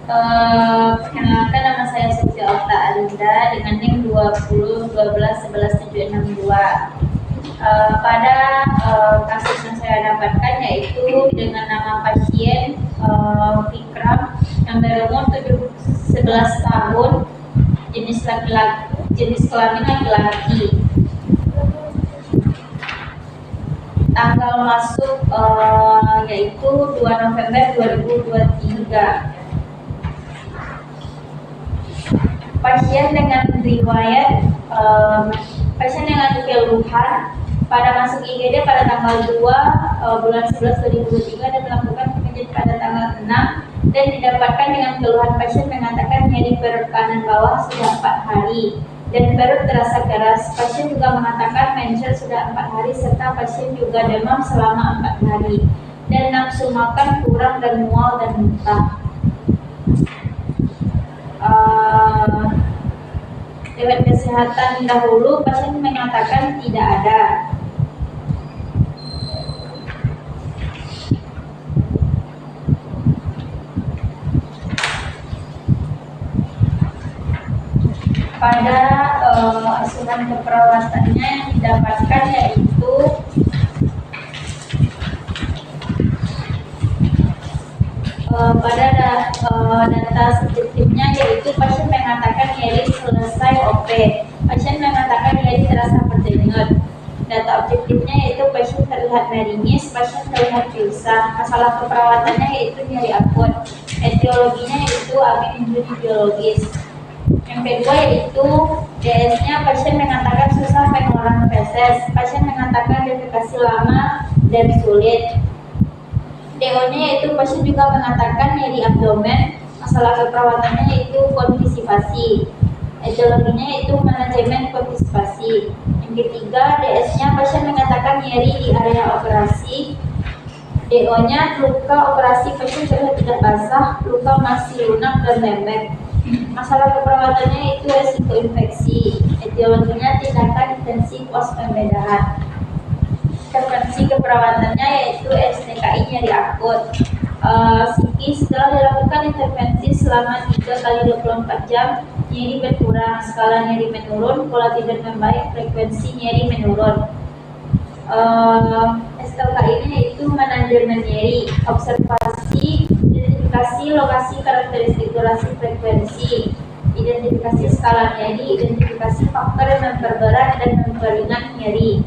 Perkenalkan, nama saya Sofia Okta Alinda dengan NIM 2012111762. Pada kasus yang saya dapatkan yaitu dengan nama pasien Vikram yang berumur 11 tahun, jenis kelamin laki-laki. Tanggal masuk yaitu 2 November 2023. Pasien dengan riwayat pasien dengan keluhan pada masuk IGD pada tanggal 2 bulan 11 2023 dan melakukan penelitian pada tanggal 6 dan didapatkan dengan keluhan. Pasien mengatakan nyeri perut kanan bawah sudah 4 hari dan perut terasa keras. Pasien juga mengatakan mencret sudah 4 hari serta pasien juga demam selama 4 hari dan nafsu makan kurang dan mual dan muntah. Riwayat kesehatan dahulu, pasien mengatakan tidak ada. Pada asuhan keperawatannya yang didapatkan yaitu pada data subjektifnya yaitu pasien mengatakan nyeri selesai OP, pasien mengatakan nyeri terasa berdenyut. Data objektifnya yaitu pasien terlihat meringis, pasien terlihat gelisah. Masalah keperawatannya yaitu nyeri akut. Etiologinya yaitu amin injury biologis. Yang kedua yaitu DS-nya, pasien mengatakan susah pengeluaran feses, pasien mengatakan defekasi lama dan sulit. DO-nya yaitu pasien juga mengatakan nyeri abdomen. Masalah keperawatannya yaitu konstipasi. Etiologinya yaitu manajemen konstipasi. Yang ketiga, DS-nya pasien mengatakan nyeri di area operasi. DO-nya luka operasi, pasien terlihat tidak basah, luka masih lunak dan lembek. Masalah keperawatannya yaitu resiko infeksi. Etiologinya tindakan intensif pos pembedahan. Intervensi keperawatannya yaitu STKI nyeri akut. Psikis, setelah dilakukan intervensi selama 3x24 jam, nyeri berkurang, skala nyeri menurun, pola tidur membaik, frekuensi nyeri menurun. STKI-nya yaitu manajemen nyeri, observasi, identifikasi lokasi karakteristik durasi frekuensi, identifikasi skala nyeri, identifikasi faktor yang memperberat dan memperingan nyeri.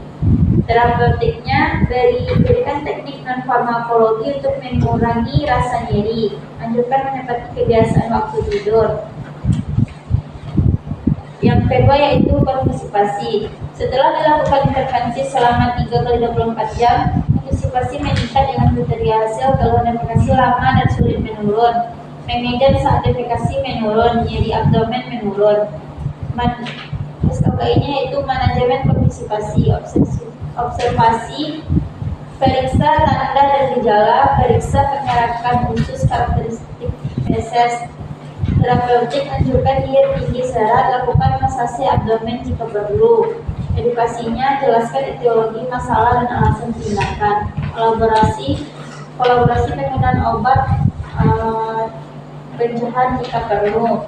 Terapeutiknya berikan teknik non farmakologi untuk mengurangi rasa nyeri. Anjurkan menepati kebiasaan waktu tidur. Yang kedua yaitu konstipasi. Setelah dilakukan intervensi selama 3x24 jam, konstipasi meningkat dengan kriteria hasil keluhan defekasi lama dan sulit menurun. Remedian saat defekasi menurun, nyeri abdomen menurun. SKI-nya yaitu manajemen konstipasi, observasi, periksa tanda dan gejala, periksa penyerapan usus karakteristik feses. Terapeutik anjurkan diet tinggi serat, lakukan massase abdomen jika perlu. Edukasinya jelaskan etiologi masalah dan alasan tindakan. Kolaborasi penggunaan obat pencegahan jika perlu.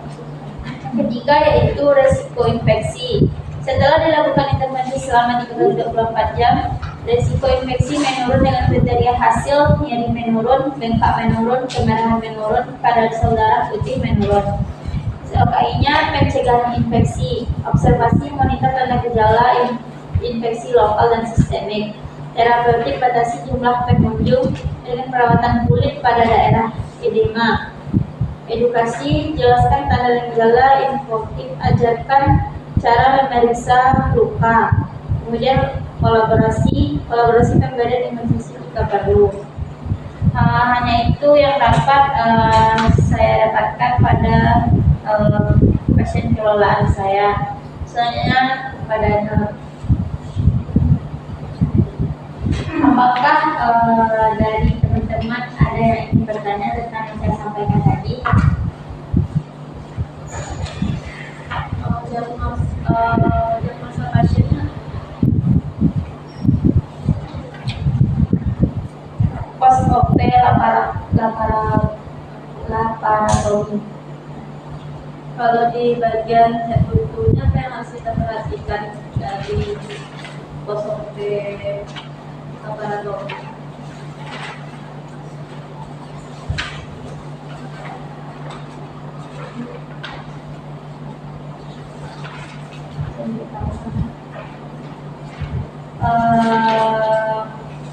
Yang ketiga yaitu resiko infeksi. Setelah dilakukan intervensi selama 3x24 jam, resiko infeksi menurun dengan kriteria hasil nyeri menurun, bengkak menurun, kemerahan menurun, kadar sel darah putih menurun. SLKI-nya pencegahan infeksi, observasi monitor tanda gejala infeksi lokal dan sistemik. Terapeutik batasi jumlah pengunjung dengan perawatan kulit pada daerah edema. Edukasi jelaskan tanda dan gejala infektif, ajarkan cara memeriksa luka. Kemudian kolaborasi pembeda imunisasi jika perlu. Hanya itu yang dapat saya dapatkan pada pasien kelolaan saya. Selanjutnya pada apakah dari teman-teman ada yang ingin bertanya tentang yang saya sampaikan tadi? Masa pasiennya post OP laparotomi. Kalau di bagian head bukunya apa yang harus kita perhatikan dari pos OP laparotomi?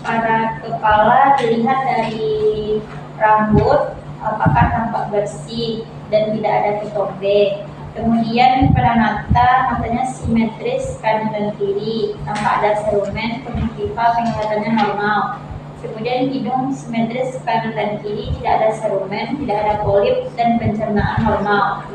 Pada kepala dilihat dari rambut apakah tampak bersih dan tidak ada ketombe. Kemudian pada matanya simetris kanan dan kiri, tanpa ada serumen, konjungtiva penglihatannya normal. Kemudian hidung simetris kanan dan kiri, tidak ada serumen, tidak ada polip dan pencernaan normal.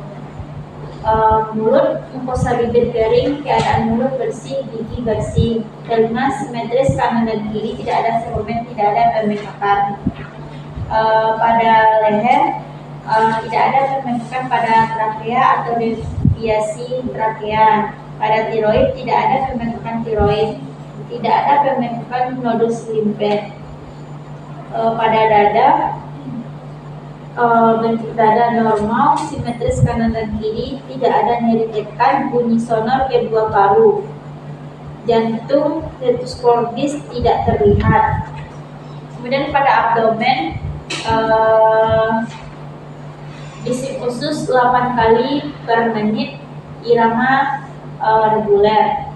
Mulut, mukosa bibir garing, keadaan mulut bersih, gigi bersih. Telinga simetris kanan dan kiri, tidak ada serumen, tidak ada pembengkakan. Pada leher tidak ada pembengkakan pada trakea atau deviasi trakea. Pada tiroid tidak ada pembengkakan tiroid, tidak ada pembengkakan nodus limfe. Pada dada bentuk dada normal, simetris kanan dan kiri, tidak ada nyeri tekan, bunyi sonor kedua paru. Jantung letus cordis tidak terlihat. Kemudian pada abdomen bisik usus 8 kali per menit, irama reguler.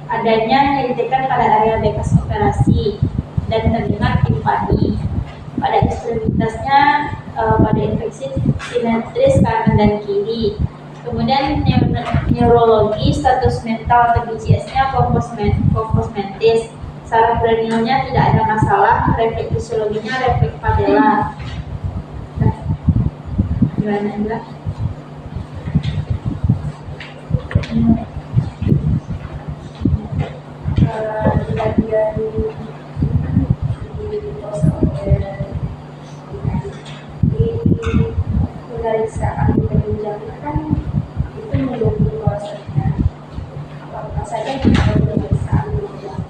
Adanya nyeri tekan pada area bekas operasi dan terdengar timpani. Pada ekstremitasnya pada infeksi simetris kanan dan kiri. Kemudian neurologi, status mental atau BCS-nya kompos mentis. Saraf cranialnya tidak ada masalah, refleks fisiologinya refleks patella. Gimana Indra? Di bagian pemeriksaan penunjang kan itu menunggu prosesnya apa saja yang harus pemeriksaan penunjang.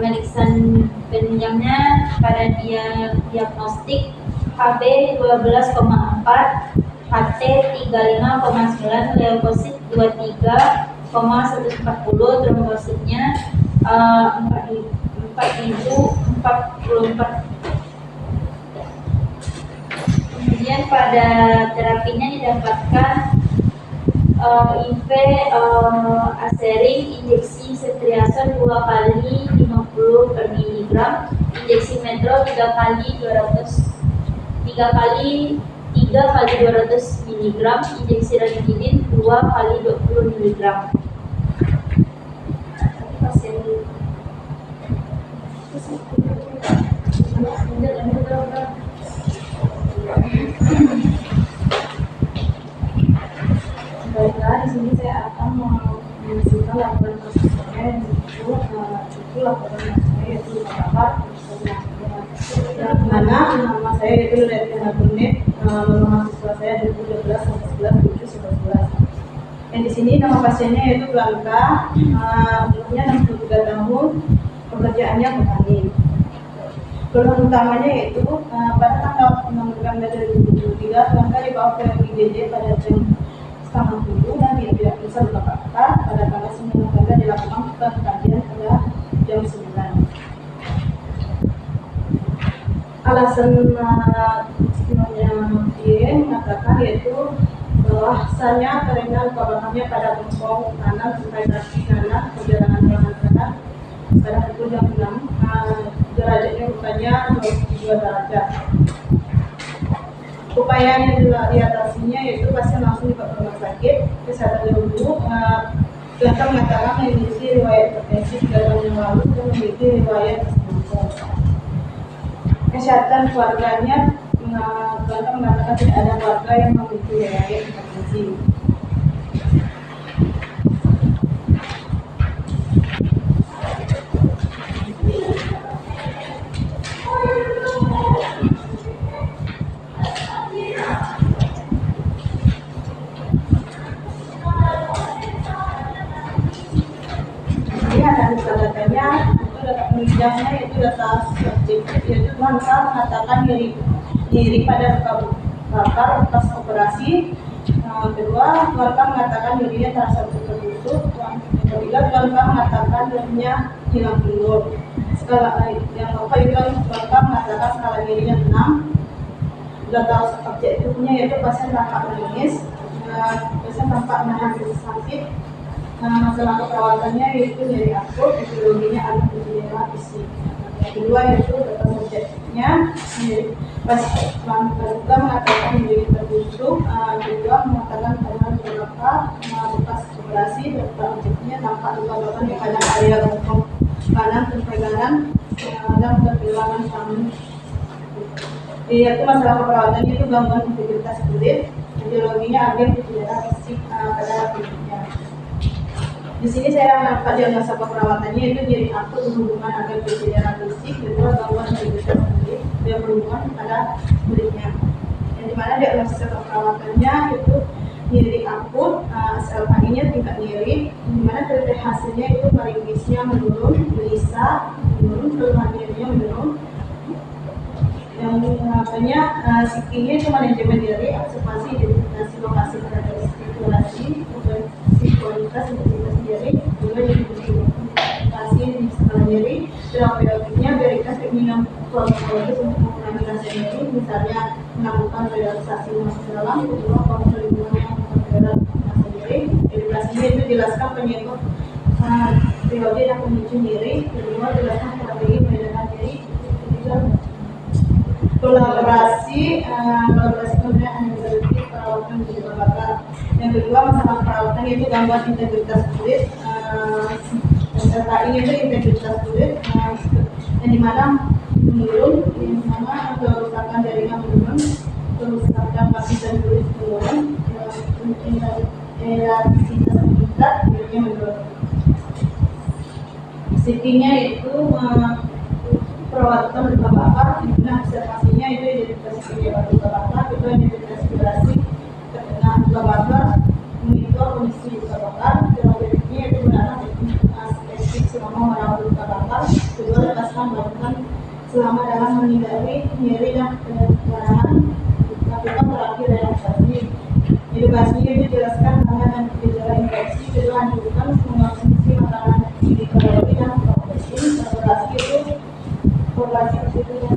Pemeriksaan penunjangnya pada diagnostik HB 12,4, HT 35,9, leukosit 23,140, trombositnya 4044. Kemudian pada terapinya didapatkan IV asering, injeksi ceftriaxone 2 kali 50 per miligram, injeksi metro 3 kali 200 miligram, injeksi ranitidin 2 kali 20 miligram. Pasien baiklah, di sini saya akan menunjukkan laporan kasus saya itu laporan saya yaitu kabar mana nama saya itu Letiana Burnett, nomor mahasiswa saya 2012 sampai 11 yang di sini nama pasiennya yaitu Blanca, umurnya 63 tahun, pekerjaannya petani. Keluhan utamanya yaitu pada tanggal 6 November 2023 Blanca dibawa ke IGD pada jam 9:30 dan dia tidak bisa berkata-kata. Pada tanggal 9 November dilakukan kajian pada jam 9. Alasan psikologinya dia mengatakan yaitu bahwasanya kerengan kebakannya pada bengkong kanan sampai kaki kanan, perjalanan lengan kanan pada pukul jam 6, derajatnya rupanya 22 derajat. Upaya yang diatasinya yaitu pasien langsung dibawa ke rumah sakit kesehatan dulu. Blanca mengatakan memiliki riwayat hipertensi 3 tahun yang lalu dan memiliki riwayat jantung. Kesehatan keluarganya, Blanca mengatakan tidak ada keluarga yang memiliki riwayat hipertensi. Makanya itu data penunjangnya itu data subjektif, yaitu Tuanka mengatakan nyeri pada luka bakar bekas operasi. Kedua, Tuanka mengatakan nyerinya terasa tertusuk. Yang ketiga, Tuanka mengatakan nyerinya hilang dulu. Skala yang keempat itu Tuanka mengatakan skala nyerinya 6. Data objektifnya yaitu pasien tampak menangis, pasien tampak menahan sakit. Masalah keperawatannya yaitu nyeri akut, etiologinya ada gejala fisik. Yang kedua yaitu data subjektifnya, pasien juga mengatakan nyeri tertusuk. Kedua mengatakan karena beberapa bekas operasi. Data objektifnya tampak luka bakar di pada area bokong kanan sampai kanan dan kehilangan kami. Yaitu masalah keperawatannya itu gangguan integritas kulit, etiologinya agen gejala fisik pada kulitnya. Di sini saya menangkap diagnosa keperawatannya itu nyeri akut berhubungan agen gejala fisik, kedua gangguan integritas kulit dan berhubungan pada kulitnya. Yang dimana diagnosa keperawatannya itu nyeri akut, SLKI-nya tingkat nyeri, dimana kriteria hasilnya itu faringisnya menurun, gelisah menurun, keluhan nyerinya menurun. Yang makanya sikinya itu manajemen diri, observasi, identifikasi lokasi karakteristik kualitas identifikasi diri, juga identifikasi skala nyeri, terapeutiknya berikan keinginan farmakologis untuk mengurangi rasa nyeri, misalnya melakukan relaksasi masuk dalam, kedua kontrol lingkungan yang memperberat rasa nyeri, edukasinya itu jelaskan penyebab periode yang memicu nyeri, kedua jelaskan strategi peredaran nyeri, ketiga kolaborasi kemudian analitik perawatan luka bakar. Yang kedua masalah perawatan yaitu gangguan integritas kulit, SLKI itu integritas kulit yang dimana menurun, yang mana kerusakan jaringan menurun, kerusakan lapisan kulit menurun, elastisitas meningkat, kulitnya menurun. Sikinya itu perawatan luka bakar, dimana observasinya itu identifikasi penyebab luka bakar, kedua identifikasi durasi terkena luka bakar, monitor kondisi luka bakar, terapeutiknya itu menanam spesifik selama merawat luka bakar, kedua lepaskan melakukan selama dalam menghindari nyeri dan perdarahan, lakukan terapi relaksasi. Edukasinya itu jelaskan tanda dan gejala infeksi, kedua anjurkan mengonsumsi makanan gizi-kalori dan protein, kolaborasi itu kolaborasi itu yang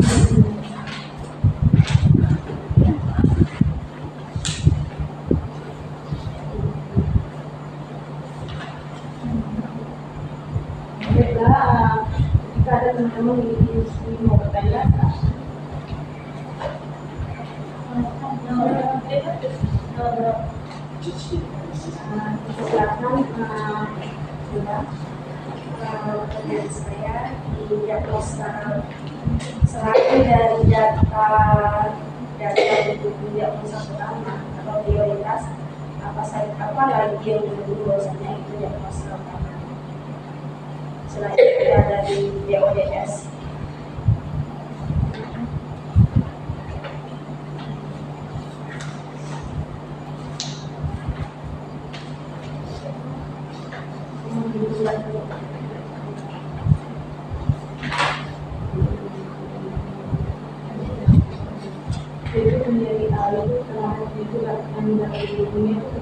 jika ada teman-teman yang mau bertanya, silakan. Dari saya di diagnosa selain dari data untuk diagnosa pertama atau prioritas apa lagi yang dulu bahwasanya itu diagnosa pertama selain itu ada di DODS. Itu menjadi itu telah itu dari dunia itu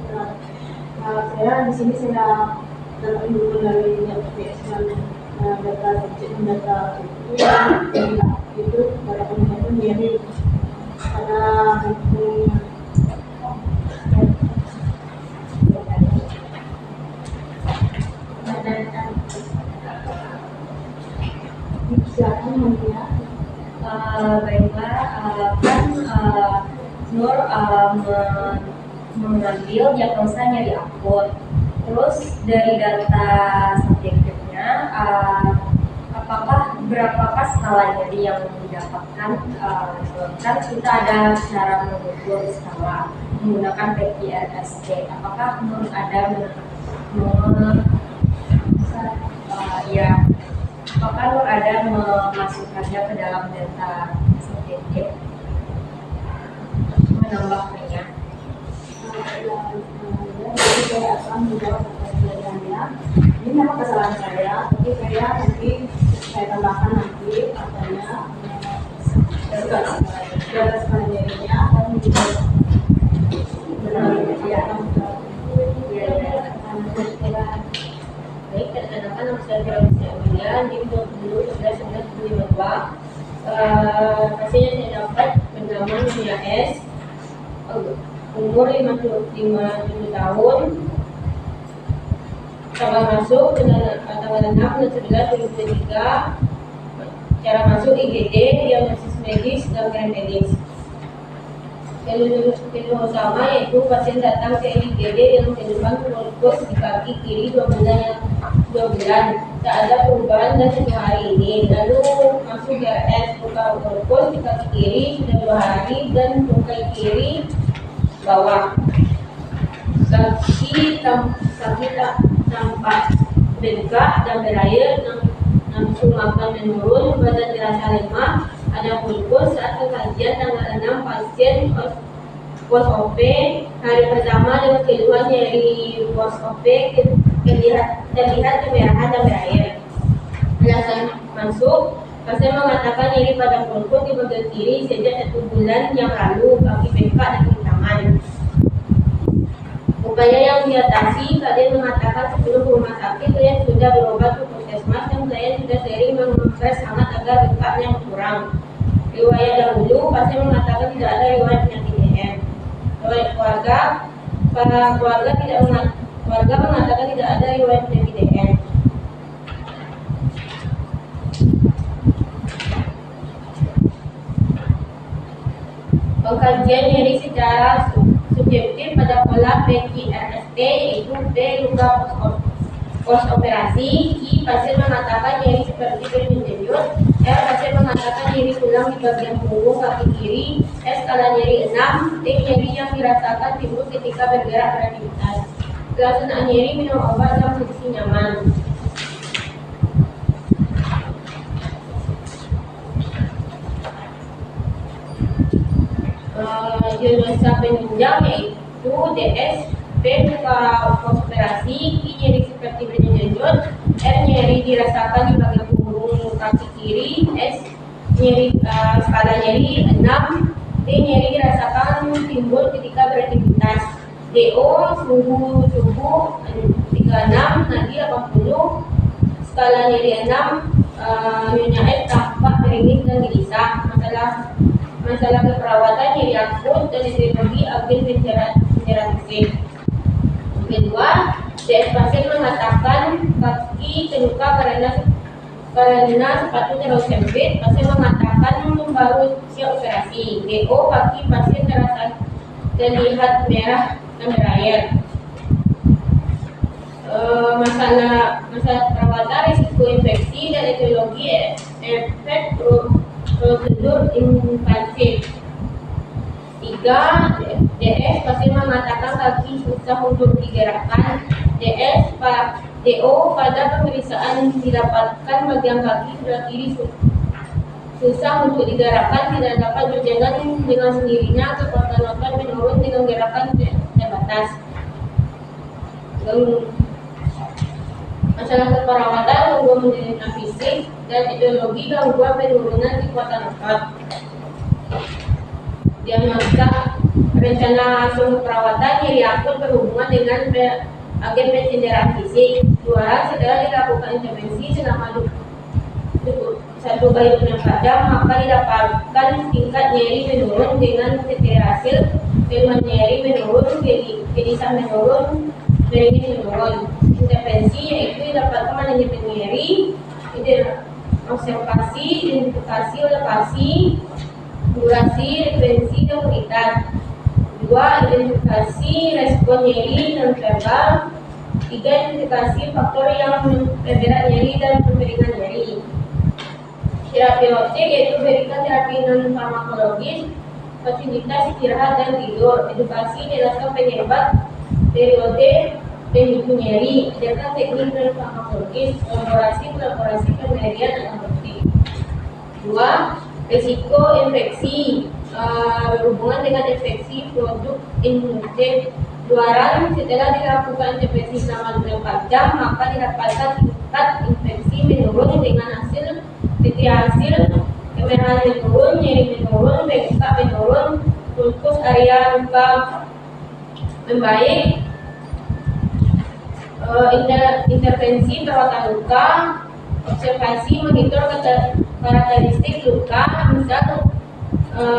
saya di sini saya dapat dulu dari PS dan data itu data dunia itu menjadi pada silakan melihat. Baiklah, kan Nur mengambil diagnosa nyeri akut. Terus dari data subjektifnya, apakah berapakah skala nyeri yang didapatkan? Kan kita ada cara mengukur skala menggunakan PPRST. Apakah Nur ada apakah Nur ada memasukkannya ke dalam data subjektif, menambahkannya? Jadi saya akan menjawab pertanyaannya. Ini memang kesalahan saya, tapi saya tambahkan nanti katanya jaga sekali nyerinya dan juga Baik, perkenalkan nama saya Gracia Amelia, NIM 2011-11-72. Pasiennya saya dapat bernama Nuria S, umur 55 tahun, tanggal masuk tanggal 6 dan 11 2023, cara masuk IGD, diagnosis medis dan grand medis. Keluhan utama yaitu pasien datang ke IGD dengan keluhan glukoz di kaki kiri 2 bulan, tak ada perubahan dan 1 hari ini. Lalu masuk GRS, luka glukoz di kaki kiri sudah 2 hari dan luka kiri bawah. Kaki tampak bengkak dan berair, nafsu makan menurun, badan terasa lemah, ada glukoz. Saat kajian tanggal 6 pasien pos OP, hari pertama dengan keluhan nyeri pos OP, terlihat kemerahan dan berair. Alasan masuk, pasien mengatakan nyeri pada glukoz di bagian kiri sejak 1 bulan yang lalu, kaki bengkak dan kaki tangan. Upaya yang diatasi, kalian mengatakan sebelum ke rumah sakit kalian sudah berobat ke puskesmas dan kalian sudah sering mengepres hangat agar bengkaknya berkurang. Riwayat dahulu, pasien mengatakan tidak ada riwayat penyakit DM. Riwayat keluarga mengatakan tidak ada riwayat penyakit DM. Pengkajian nyeri secara subjektif pada pola PQRST yaitu P luka pos operasi, I pasien mengatakan nyeri seperti berminjut, R pasien mengatakan nyeri tulang di bagian punggung kaki kiri, S skala nyeri 6, T nyeri yang dirasakan timbul ketika bergerak beraktivitas. Pelaksanaan nyeri minum obat dalam kondisi nyaman. Diagnosa penunjang yaitu DS, P luka pos operasi, I nyeri seperti berjejut, R nyeri dirasakan di bagian punggung kaki kiri, S nyeri skala nyeri 6, T nyeri dirasakan timbul ketika beraktivitas, DO suhu tubuh 36, nadi 80, skala nyeri 6, Nyonya S tampak meringis dan gelisah. Masalah keperawatan nyeri akut dan etiologi agen pencerahan fisik. Kedua, DS pasien mengatakan kaki terluka karena sepatu terlalu sempit. Pasien mengatakan baru siap operasi. DO kaki pasien terlihat merah dan berair. Masalah perawatan, risiko infeksi dan etiologi efek prosedur invasif. 3. DS pasien mengatakan kaki susah untuk digerakkan. DO pada pemeriksaan didapatkan bagian kaki sebelah kiri susah untuk digerakkan, tidak dapat berjalan dengan sendirinya, kekuatan otot menurun dengan gerakan terbatas. Masalah keperawatan, gangguan menderita fisik dan etiologi gangguan penurunan kekuatan otot. Diagnosa rencana sumber perawatan nyeri akut berhubungan dengan agen pencederaan fisik. 2. Setelah dilakukan intervensi selama 1x24 jam, maka didapatkan tingkat nyeri menurun dengan CT hasil, keluhan nyeri menurun, gelisah menurun, meringis menurun. Intervensi yaitu didapatkan manajemen nyeri, observasi, identifikasi oleh pasien, durasi, referensi, dan unitas. 2. Identifikasi respon nyeri dan verbal. 3. Identifikasi faktor yang mempererat nyeri dan pemberian nyeri. Terapeutik yaitu berikan terapi non farmakologis, fasilitas istirahat dan tidur. Edukasi jelaskan penyebab, periode, pemicu nyeri, ajarkan teknik non farmakologis, kolaborasi penelitian dan bukti. 2. Risiko infeksi berhubungan dengan infeksi produk Luaran setelah dilakukan intervensi selama 24 jam, maka didapatkan tingkat infeksi menurun dengan hasil kemerahan menurun, nyeri menurun, bengkak menurun, fulkus area luka membaik. Intervensi perawatan luka, observasi monitor karakteristik luka, misal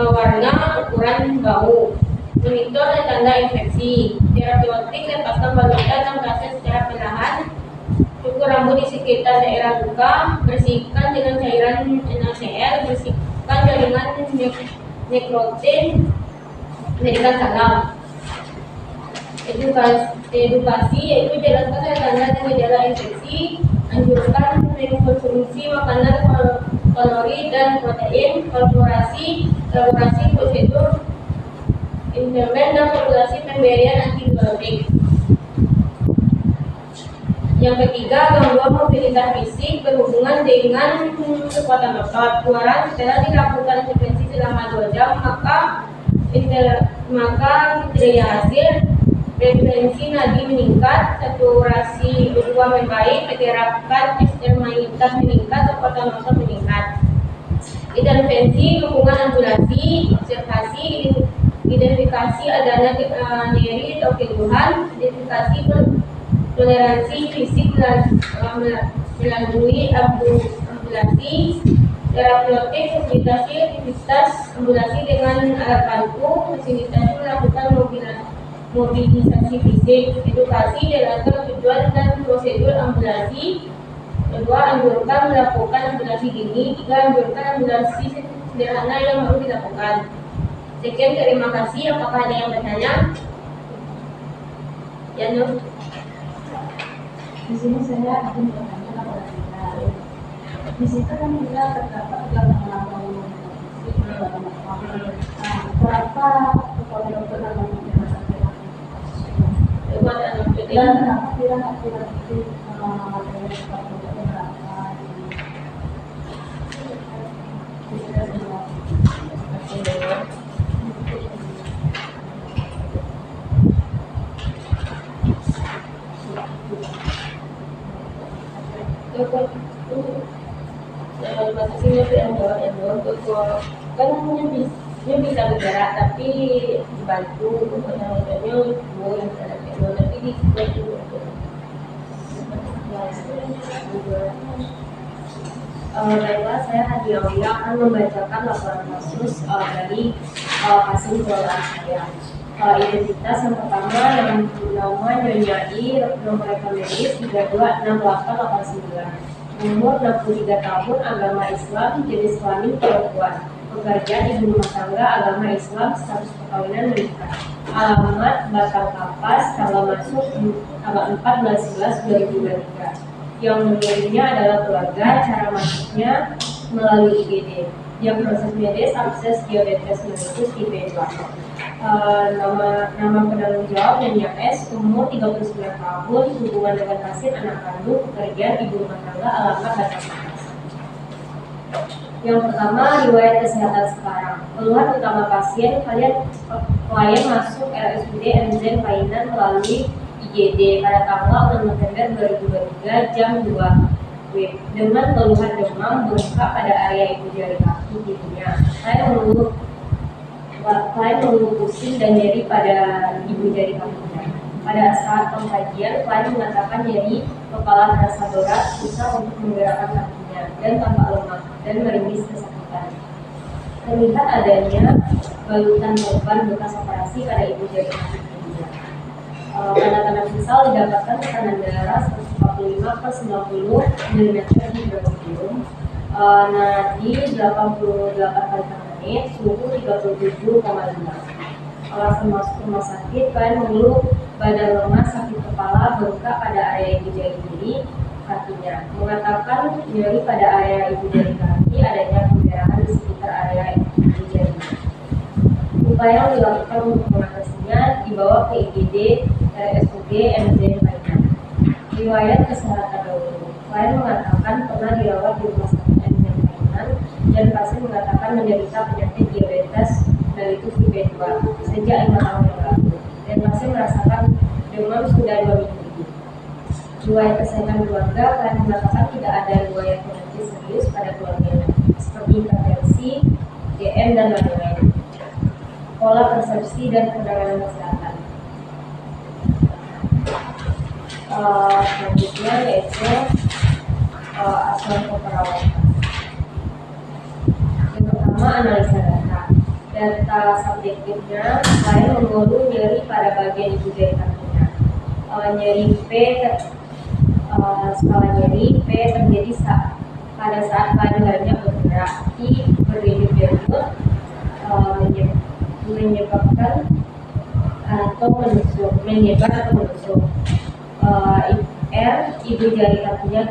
warna, ukuran bau, monitor dan tanda infeksi. Terapeutik, lepaskan balutan dan kaca secara perlahan, cukur rambut di sekitar daerah luka, bersihkan dengan cairan NaCl, bersihkan jaringan nekrotin, berikan salam. Edukasi yaitu jelaskan tanda dan gejala infeksi, anjurkan mengkonsumsi makanan kalori dan protein, kolaborasi prosedur interven dan formulasi pemberian antibiotik. Yang ketiga, gangguan mobilitas fisik berhubungan dengan kekuatan otot. Luaran setelah dilakukan intervensi selama 2 jam, maka kriteria hasil frekuensi nadi meningkat, saturasi O2 membaik, diterapkan eksternalitas meningkat, kekuatan otot meningkat. Intervensi dukungan ambulasi, observasi, identifikasi adanya nyeri atau keluhan, identifikasi toleransi fisik melalui ambulasi, terapeutik, fasilitasi aktivitas ambulasi dengan alat bantu, fasilitasi melakukan mobilisasi fisik, edukasi jelaskan tujuan dan prosedur ambulasi. Kedua, anjurkan melakukan ambulasi dini. Tiga, anjurkan ambulasi sederhana yang baru dilakukan. Sekian, terima kasih. Apakah ada yang bertanya? Ya, Nur. Di sini saya ingin bertanya kepada kita. Di situ kan kita terdapat gangguan berapa kepala dokter dan kenapa tidak itu materi seperti Kan bisa bergerak tapi dibantu yang tapi dibantu. Baiklah, saya Hadi Aulia akan membacakan laporan kasus dari pasien keluarga saya. Identitas yang pertama yang nama Nyonya I, nomor rekam medis 326889, umur 63 tahun, agama Islam, jenis kelamin perempuan, pekerjaan ibu rumah tangga, agama Islam, status perkawinan menikah, alamat Batang Kapas, tanggal masuk tanggal 4/11/2023. Yang mengirimnya adalah keluarga, cara masuknya melalui IGD. Yang proses medis akses diabetes mellitus tipe 2. Nama penanggung jawab Nyonya S, umur 39 tahun, hubungan dengan pasien anak kandung, pekerjaan ibu rumah tangga, alamat Batang Kapas. Yang pertama, riwayat kesehatan sekarang. Keluhan utama pasien, klien masuk RSUD MZ Painan melalui IGD pada tanggal 6 November 2023 jam 2 WIB dengan keluhan demam, bengkak pada area ibu jari kaki giginya. Klien mengeluh pusing dan nyeri pada ibu jari kakinya. Pada saat pengkajian, klien mengatakan nyeri kepala terasa berat, susah untuk menggerakkan kakinya dan tampak lemah dan meringis kesakitan. Terlihat adanya balutan korban bekas operasi pada ibu jari kaki giginya. Tanda-tanda misal didapatkan tekanan darah 145/90 mm di merkurium, nadi 88 kali per menit, suhu 37,5. Alasan masuk rumah sakit, klien mengeluh badan lemas, sakit kepala, bengkak pada area ibu jari kiri kakinya. Mengatakan nyeri pada area ibu jari kaki, adanya pemerahan di sekitar area ibu jari. Upaya yang dilakukan untuk mengatasinya dibawa ke IGD RSUD MZ Painan. Riwayat kesehatan dahulu. Klien mengatakan pernah dirawat di rumah sakit MZ Painan dan pasien mengatakan menderita penyakit diabetes mellitus tipe 2 sejak 5 tahun yang lalu. Dan pasien merasakan demam sudah 2 minggu ini. Riwayat kesehatan keluarga, kalian mengatakan tidak ada riwayat penyakit serius pada keluarga seperti hipertensi, GM dan lain-lain. Pola persepsi dan penanganan kesehatan. Selanjutnya yaitu asuhan keperawatan. Yang pertama, analisa data. Data subjektifnya, klien mengeluh nyeri pada bagian ibu jari kakinya. Nyeri P, skala nyeri P terjadi pada saat klien banyak bergerak. I berdenyut-denyut, menyebabkan atau menusuk, menyebar atau menusuk. R ibu jari kaki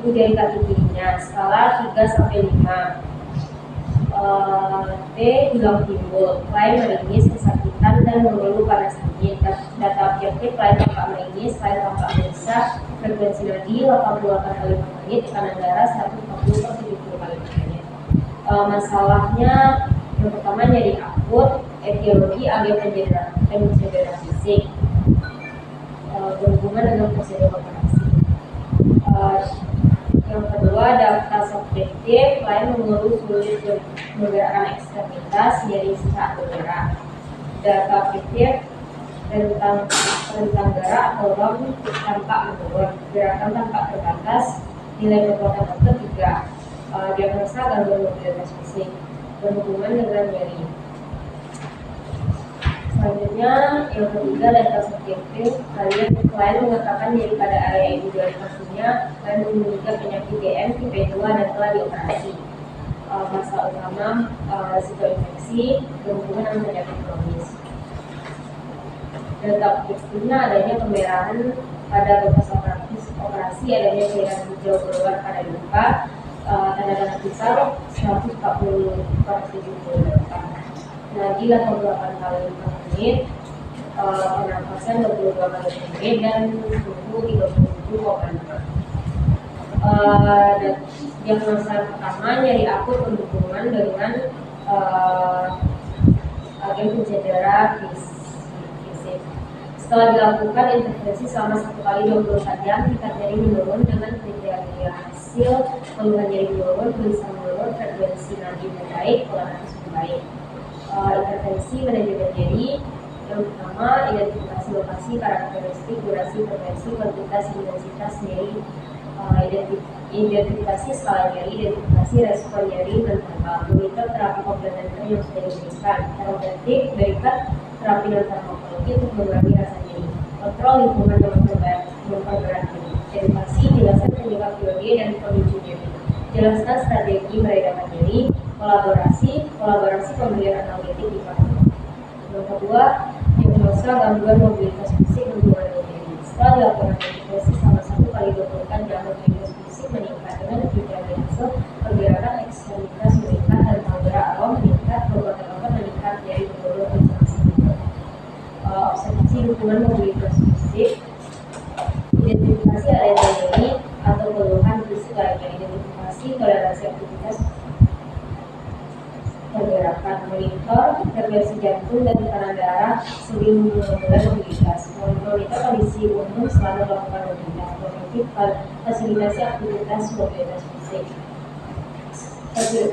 kirinya, skala 3 sampai 5. T hilang timbul, klien meringis, kesakitan dan mengeluh panas dingin. Data objektif, klien tampak meringis, klien tampak gelisah, frekuensi nadi 88 kali per menit, tekanan darah 140 per 70 kali per menit. Masalahnya yang pertama nyeri akut, etiologi agak pencedera fisik, berhubungan dengan prosedur operasi. Yang kedua, daftar subjektif, klien mengeluh sulit menggerakkan ekstremitas, nyeri saat bergerak. Data objektif, rentang gerak atau ROM tampak menurun, gerakan tampak terbatas, nilai kekuatan otot 3. Diagnosa gangguan mobilitas fisik, berhubungan dengan nyeri. Selanjutnya, yang ketiga, data subjektif, klien mengatakan nyeri pada area ibu jari kakinya dan memiliki penyakit GM tipe 2 dan telah dioperasi. Masalah utama risiko infeksi, berhubungan dengan penyakit kronis. Data objektifnya adanya kemerahan pada bekas operasi, adanya cairan hijau keluar pada luka, tanda-tanda pisau 140/78. Lagi 88 kali per menit, pernapasan 22 kali per menit dan suhu 37,5. Diagnosa pertama, nyeri akut berhubungan dengan agen pencedera fisik. Setelah dilakukan intervensi selama 1 kali 24 jam, tingkat nyeri menurun dengan kriteria hasil keluhan nyeri menurun, gelisah menurun, frekuensi nadi membaik, pola nafas membaik. Intervensi manajemen nyeri. Yang pertama, identifikasi lokasi, karakteristik, durasi, frekuensi, kuantitas, intensitas nyeri, identifikasi skala nyeri, identifikasi respon nyeri dan monitor terapi komplementer yang sudah diberikan, terapeutik, berikan terapi dan farmakologi untuk mengurangi rasa nyeri, kontrol lingkungan yang memperberat nyeri, edukasi, jelaskan penyebab biologi dan pemicu nyeri, jelaskan strategi meredakan nyeri, kolaborasi pemberian analgetik di pasien. Yang kedua, diagnosa gangguan mobilitas fisik berhubungan dengan nyeri. Setelah dilakukan intervensi selama 1 kali 24 jam, mobilitas fisik meningkat dengan kriteria hasil pergerakan ekstremitas meningkat dan gerak awam meningkat, kekuatan otot meningkat, nyeri menurun, konsentrasi menurun. Observasi dukungan mobilitas fisik, identifikasi adanya nyeri atau keluhan fisik lainnya, identifikasi toleransi aktivitas pergerakan, monitor frekuensi jantung dan tekanan darah sebelum memulai mobilitas, monitor kondisi umum selama melakukan mobilitas, fasilitasi aktivitas mobilitas fisik,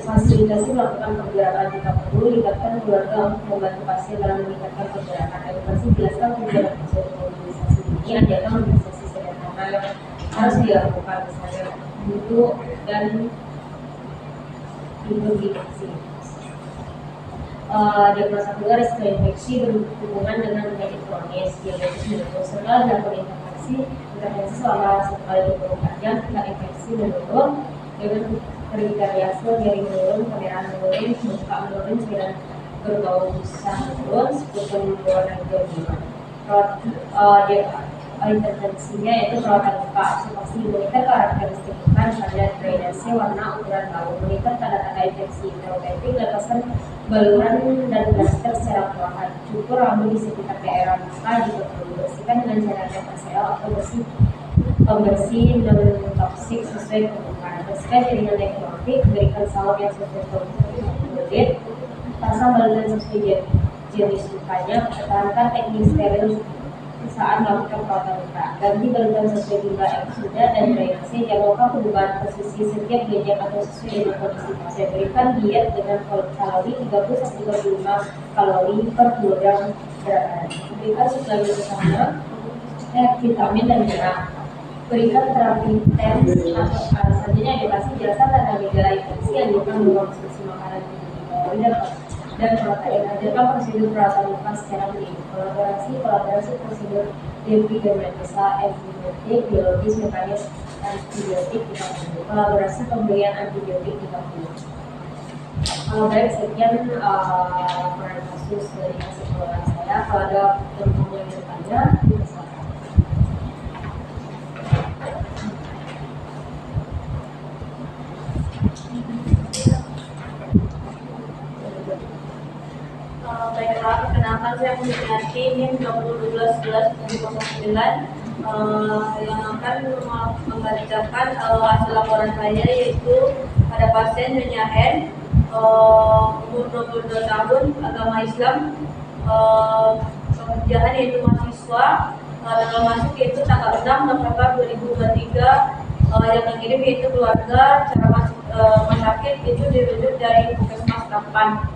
fasilitasi melakukan pergerakan jika perlu, libatkan keluarga untuk membantu pasien dalam meningkatkan pergerakan, edukasi, jelaskan tujuan prosedur mobilisasi ini, ajarkan mobilisasi sederhana yang harus dilakukan, misalnya duduk dan duduk di kursi. Diagnosa kedua, risiko infeksi berhubungan dengan penyakit kronis, diabetes mellitus. Setelah dilakukan intervensi selama 1 kali 24 jam, tingkat infeksi menurun dengan kriteria hasil nyeri menurun, kemerahan menurun, muka menurun, cairan berbau busa menurun, sputum berwarna hijau biru. Intervensinya yaitu perawatan luka, observasi, monitor karakteristik luka, misalnya drainase, warna, ukuran bau, monitor tanda-tanda infeksi, terapeutik, lepaskan baluran dan plaster secara perlahan, cukur rambut di sekitar daerah luka jika perlu, bersihkan dengan cairan FSL atau pembersih non-toksik sesuai kebutuhan, bersihkan jaringan nekrotik, berikan salep yang sesuai kebutuhan, pasang baluran sesuai jenis lukanya, pertahankan teknik saat melakukan perawatan luka. Ganti balutan sesuai jumlah yang sudah dan drainase. Jaga pembukaan posisi setiap bagian atau sesuai dengan kondisi pasien. Berikan diet dengan kalori 30-35 kalori per kilogram berat badan. Berikan suplemen utama, vitamin dan mineral. Berikan terapi intens atau selanjutnya edukasi jasa tentang gejala infeksi yang dilakukan dalam konsumsi makanan dan protein. Ajarkan prosedur perawatan luka secara klinis. Kolaborasi prosedur epigenetika, enzimiotik, biologis, mekanis, antibiotik kita perlu. Kolaborasi pemberian antibiotik kita perlu. Baik, sekian laporan kasus dari psikologi saya. Kalau ada teman-teman yang bertanya, silakan. Baiklah, perkenalkan saya Mulyati NIM 2012-11-09 yang akan membacakan hasil laporan saya, yaitu pada pasien N, umur 22 tahun, agama Islam, pekerjaan yaitu mahasiswa, tanggal masuk yaitu tanggal 6 November 2023, yang mengirim yaitu keluarga, cara masuk rumah sakit itu dirujuk dari Puskesmas 8.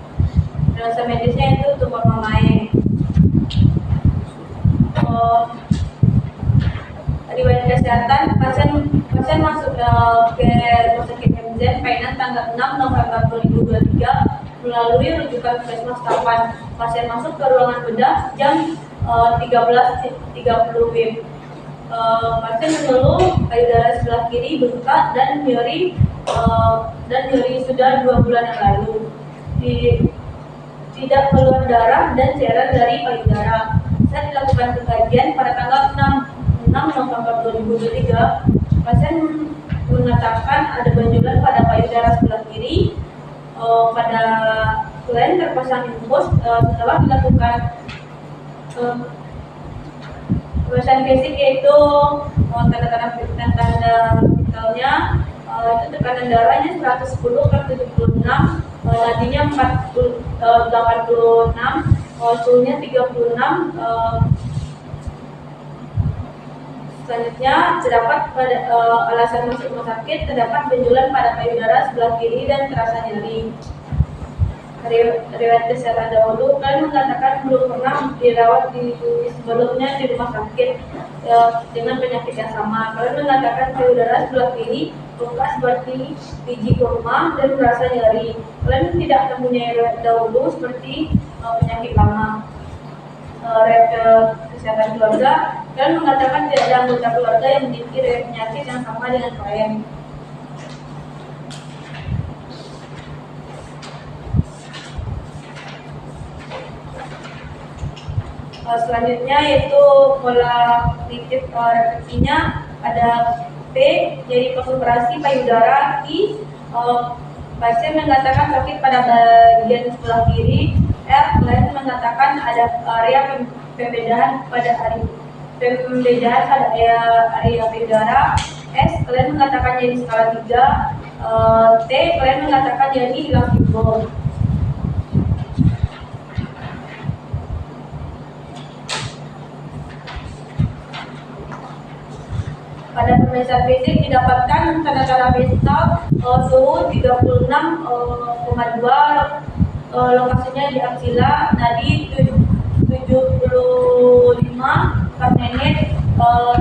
Diagnosa medisnya itu tumor mamae. Riwayat kesehatan, pasien masuk ke rumah sakit MZ Painan tanggal 6 November 2023 melalui rujukan Puskesmas 8. Pasien masuk ke ruangan bedah jam 13.30 WIB. Pasien mengeluh payudara sebelah kiri bengkak dan nyeri sudah 2 bulan yang lalu. Tidak keluar darah dan cairan dari payudara. Saat dilakukan pengkajian pada tanggal 6 November 2023, pasien mengatakan ada benjolan pada payudara sebelah kiri. Pada klien terpasang infus setelah dilakukan pemeriksaan fisik, yaitu tanda-tanda vitalnya, itu tekanan darahnya 110/76, nadinya 86, suhunya 36. Selanjutnya terdapat pada alasan masuk rumah sakit, terdapat benjolan pada payudara sebelah kiri dan terasa nyeri. Riwayat kesehatan dahulu, kalian mengatakan belum pernah dirawat sebelumnya di rumah sakit dengan penyakit yang sama. Kalian mengatakan payudara sebelah kiri bengkak seperti biji kurma dan merasa nyeri. Kalian tidak mempunyai riwayat dahulu seperti penyakit lama. Riwayat kesehatan keluarga, kalian mengatakan tidak ada anggota keluarga yang memiliki riwayat penyakit yang sama dengan kalian. Selanjutnya yaitu pola titik refleksinya ada P, jadi konsentrasi payudara. I, pasien mengatakan sakit pada bagian sebelah kiri. R, klien mengatakan ada area pembedahan pada area payudara. S, klien mengatakan jadi skala 3. T, klien mengatakan jadi hilang simbol. Pada pemeriksaan fisik didapatkan tanda-tanda vital, suhu 36,2, lokasinya di aksila, nadi 75 per menit,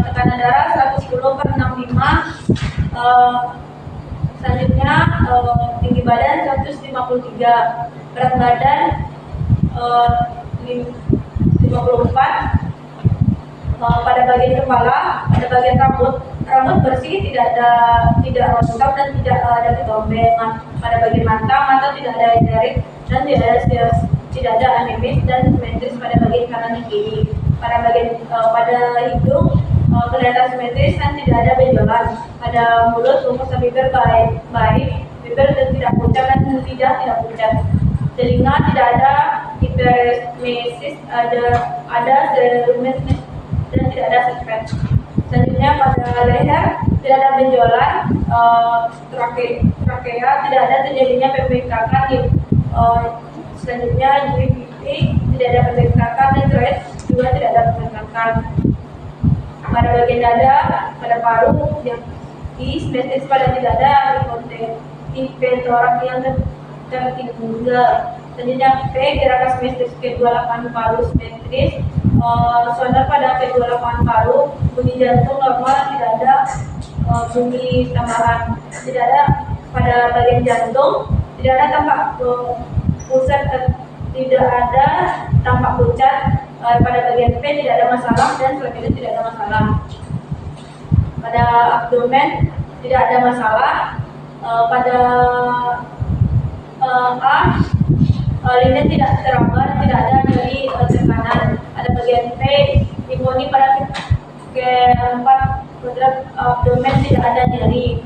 tekanan darah 110/65, selanjutnya tinggi badan 153, berat badan 54. Pada bagian kepala, pada bagian rambut bersih, tidak rontok dan tidak ada ketombe. Pada bagian mata tidak ada jerit dan tidak ada anemis dan simetris pada bagian kanan dan kiri. Pada hidung kelihatan simetris dan tidak ada benjolan. Pada mulut, rumus dan bibir baik, bibir tidak pucat dan lidah tidak pucat. Telinga tidak ada hiperemesis, ada serumen dan tidak ada sekret. Selanjutnya pada leher tidak ada benjolan, trakea tidak ada terjadinya pembengkakan. Selanjutnya di pipi tidak ada pembengkakan dan tiroid juga tidak ada pembengkakan. pada bagian dada, pada paru, yang dispesifis pada di dada, di petorak yang tertinggal. Selanjutnya P, gerakan simetris P28 paru simetris, sondar pada P28 paru, bunyi jantung normal, tidak ada bunyi tambahan, tidak ada pada bagian jantung, tidak ada tampak pusat, tidak ada tampak pucat, pada bagian P tidak ada masalah dan selanjutnya tidak ada masalah. Pada abdomen tidak ada masalah, pada A linen tidak terambat, tidak ada nyeri tekanan. Ada bagian P, pneumonia pada keempat kuadrat abdomen tidak ada nyeri.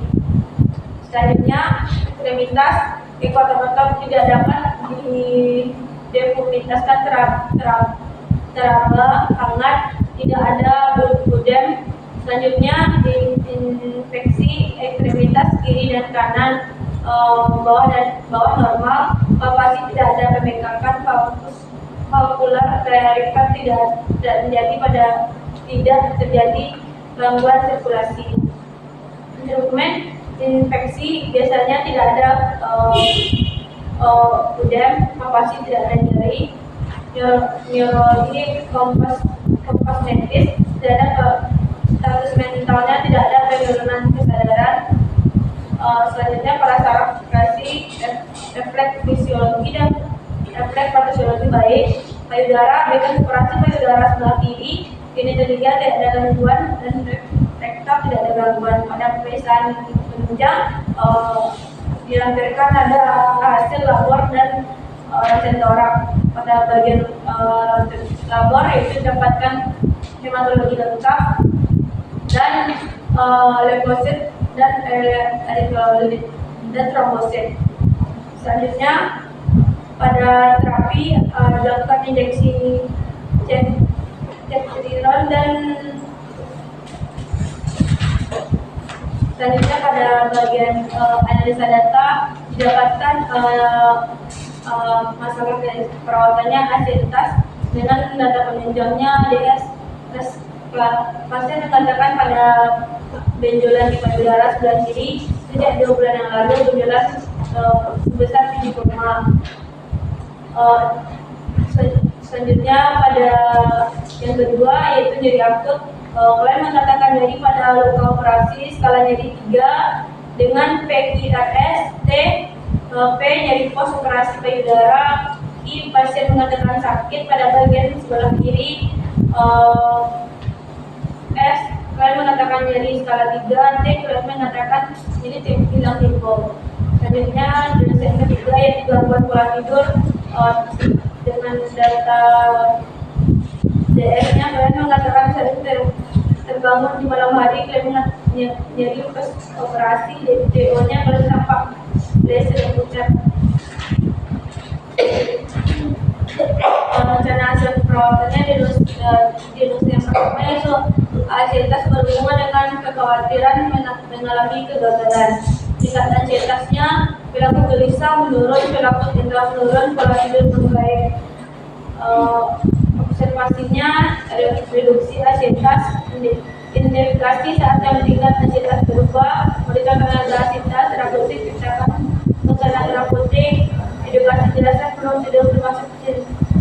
Selanjutnya ekstremitas ekuator tidak dapat dideformitaskan teraba, hangat, tidak ada budem. Selanjutnya infeksi ekstremitas kiri dan kanan, bawah normal, palpasi tidak ada pembengkakan, valvular perifer tidak terjadi gangguan sirkulasi. Dokumen infeksi biasanya tidak ada udem, palpasi tidak ada nyeri, neurologi kompas medis, tidak ada status mentalnya, tidak ada penurunan kesadaran. Selanjutnya pada saraf kasih refleks fisiologi dan refleks patologi baik. Payudara, bebas operasi payudara sebelah kiri, ketiga tidak ada gangguan dan rektal tidak ada gangguan. Pada pemeriksaan penunjang dilampirkan ada hasil labor dan sensorak. Pada bagian labor itu dapatkan hematologi lengkap dan leukosit dan erythrolit dan trombosit. Selanjutnya pada terapi dilakukan injeksi ceftriaxone dan selanjutnya pada bagian analisa data didapatkan masalah perawatannya asiditas dengan data penunjangnya DS. Pasien mengatakan pada benjolan di payudara sebelah kiri sejak 2 bulan yang lalu, benjolan sebesar 7,5. Selanjutnya pada yang kedua yaitu nyeri akut. Klien mengatakan nyeri pada luka operasi skala nyeri 3 dengan PQRS, T, P nyeri pos operasi payudara, I pasien mengatakan sakit pada bagian sebelah kiri, S klien mengatakan nyeri skala 3, T klien mengatakan ini hilang tempo. Selanjutnya jenis yang ketiga yaitu gangguan pola tidur dengan data DS-nya klien mengatakan sering terbangun di malam hari, klien nyeri pas operasi, DO-nya klien tampak leser dan pucat. Rencana hasil perawatannya diagnosis yang pertama yaitu ansietas berhubungan dengan kekhawatiran mengalami kegagalan. Tingkat ansietasnya perilaku gelisah menurun, perilaku jenderal menurun, pola tidur membaik. Observasinya reduksi ansietas, identifikasi saat yang tingkat ansietas berubah, memberikan tenaga ansietas, terapeutik, tindakan menggunakan terapeutik, edukasi jelaskan belum tidur termasuk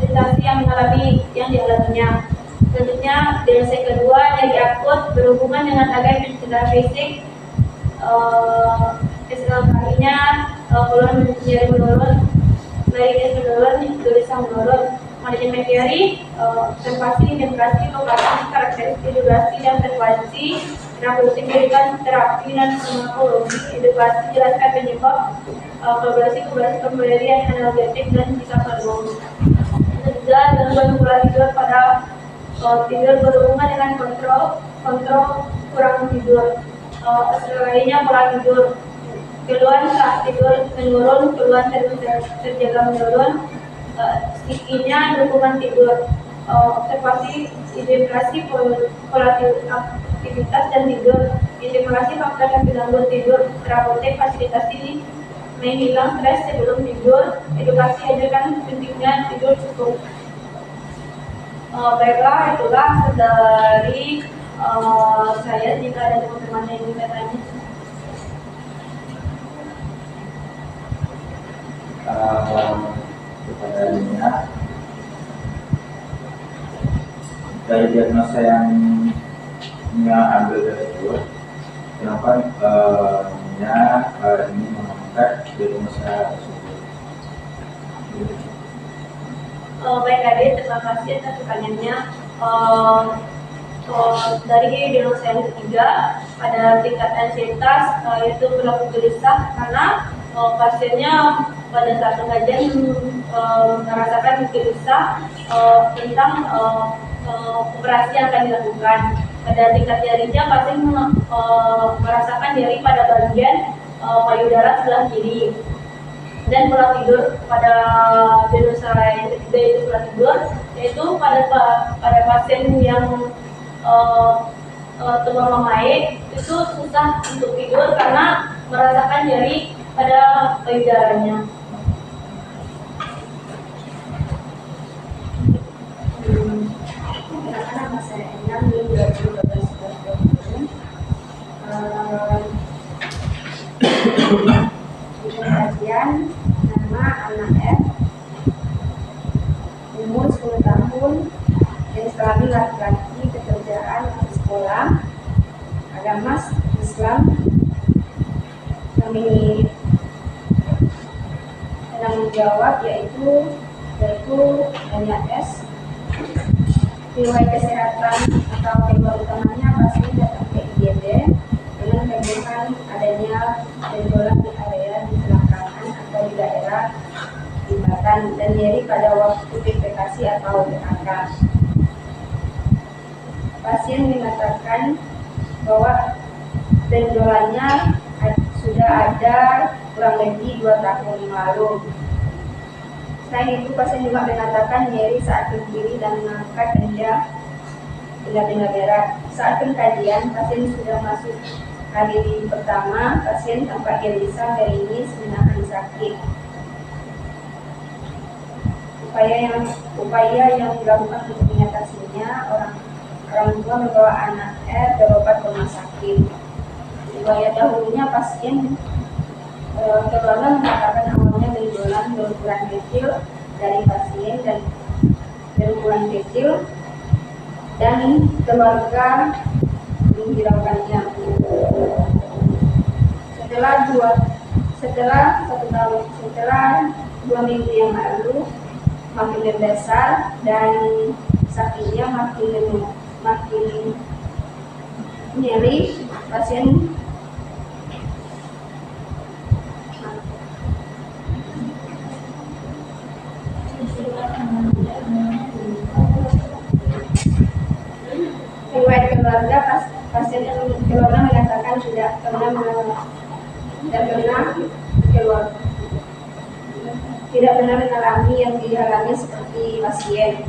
sensasi yang dialaminya. Selanjutnya DLC kedua nyeri akut berhubungan dengan agen pencedera fisik. SLKI-nya nyeri menurun, baik menurun, gelisah menurun. Manajemen teori, observasi, identifikasi, lokasi, karakteristik, edukasi dan frekuensi, terapeutik, berikan terapi dan farmakologi, edukasi, jelaskan penyebab, progresi pemberian analgetik dan jika perlu. Ketiga, gangguan pola tidur pada tidur berhubungan dengan kontrol kurang tidur. Lainnya pola tidur, keluhan saat tidur menurun, keluhan terjaga menurun, psikinya dukungan tidur. Observasi, identifikasi pola aktivitas dan tidur, identifikasi faktor yang mengganggu tidur, terapeutik, fasilitasi menghilang stres sebelum tidur, edukasi ajarkan pentingnya tidur cukup. Baiklah, itulah dari Saya jika ada teman-teman yang ingin bertanya. Kepada Lia, dari diagnosa yang Nia ambil dari itu, kenapa Nia ini mengangkat diagnosa tersebut? Baik adik, terima kasih atas pertanyaannya. Dari diagnosa yang ketiga, pada tingkat ansietas yaitu perilaku gelisah karena pasiennya pada saat pengajian merasakan gelisah tentang operasi yang akan dilakukan. Pada tingkat nyerinya pasien merasakan nyeri pada bagian payudara sebelah kiri. Dan pola tidur pada diagnosa yang ketiga itu pola tidur, yaitu pada pasien yang tumor memaik itu susah untuk tidur karena merasakan nyeri pada payudaranya. Nama saya Enam di 2012. Di kajian nama anak F, umur 10 tahun, jenis kelamin laki-laki, pekerjaan sekolah, agama Islam, kami tanggung jawab yaitu hanya S. Riwayat kesehatan atau penyebab utamanya pasien datang ke IGD dengan keluhan adanya benjolan di area di selangkangan atau di daerah jembatan dan nyeri pada waktu defekasi atau BAK. Pasien mengatakan bahwa benjolannya sudah ada kurang lebih 2 tahun yang lalu. Selain itu, pasien juga mengatakan nyeri saat berdiri dan mengangkat benda-benda berat. Saat pengkajian, pasien sudah masuk hari pertama, pasien tampak gelisah, meringis, menahan sakit. Upaya yang dilakukan untuk mengatasinya, orang tua membawa anak R berobat ke rumah sakit. Riwayat dahulunya pasien keluarga mengatakan awalnya benjolan berukuran kecil dari pasien dan berukuran kecil dan keluarga menghiraukannya. Setelah 2 minggu yang lalu makin membesar dan sakitnya makin nyeri. Pasien riwayat keluarga, pasien keluarga mengatakan tidak pernah mengalami yang dialami seperti pasien.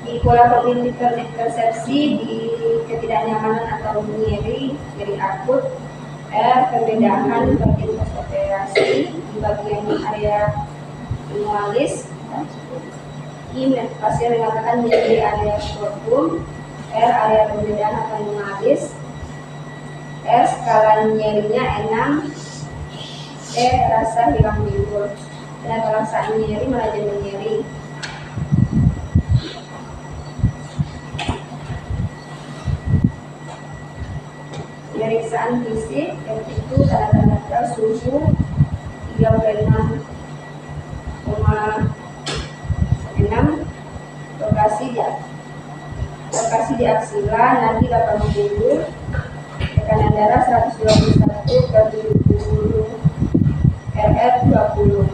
Di pola kognitif persepsi, di ketidaknyamanan atau nyeri akut, perbedaan bagian postoperasi di bagian area ingualis. Pasien mengatakan nyeri area skrotum, area perbedaan atau ingualis, skala nyerinya 6, rasa hilang timbul. Dan kalau saat nyeri malah jadi nyeri. Pemeriksaan fisik yaitu tanda-tanda suhu 36,6, lokasi di aksila, nadi 80, tekanan darah 121/70, RF 20,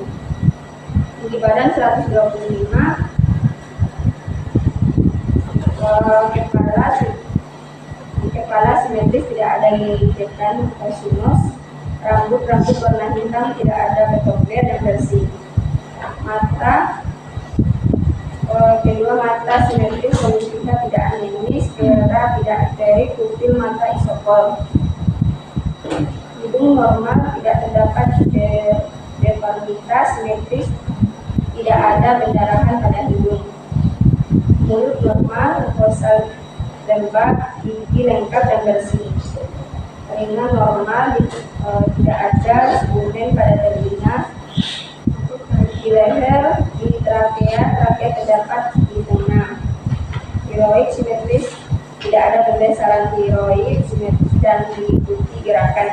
tinggi badan 125, kepala simetris, tidak ada gigitan atau sinus, rambut warna hitam, tidak ada betokler dan bersih. Kedua mata simetris, kondisinya tidak anemis, sclera tidak atelik, pupil mata isopor. Hidung normal, tidak terdapat deformitas simetris, tidak ada pendarahan pada hidung. mulut normal, mukosa lembab, gigi lengkap dan bersih. Telinga normal, tidak ada sebumen pada telinga. Di leher, di trakea terdapat di tengah. Tiroid simetris, tidak ada pembesaran tiroid simetris dan mengikuti gerakan.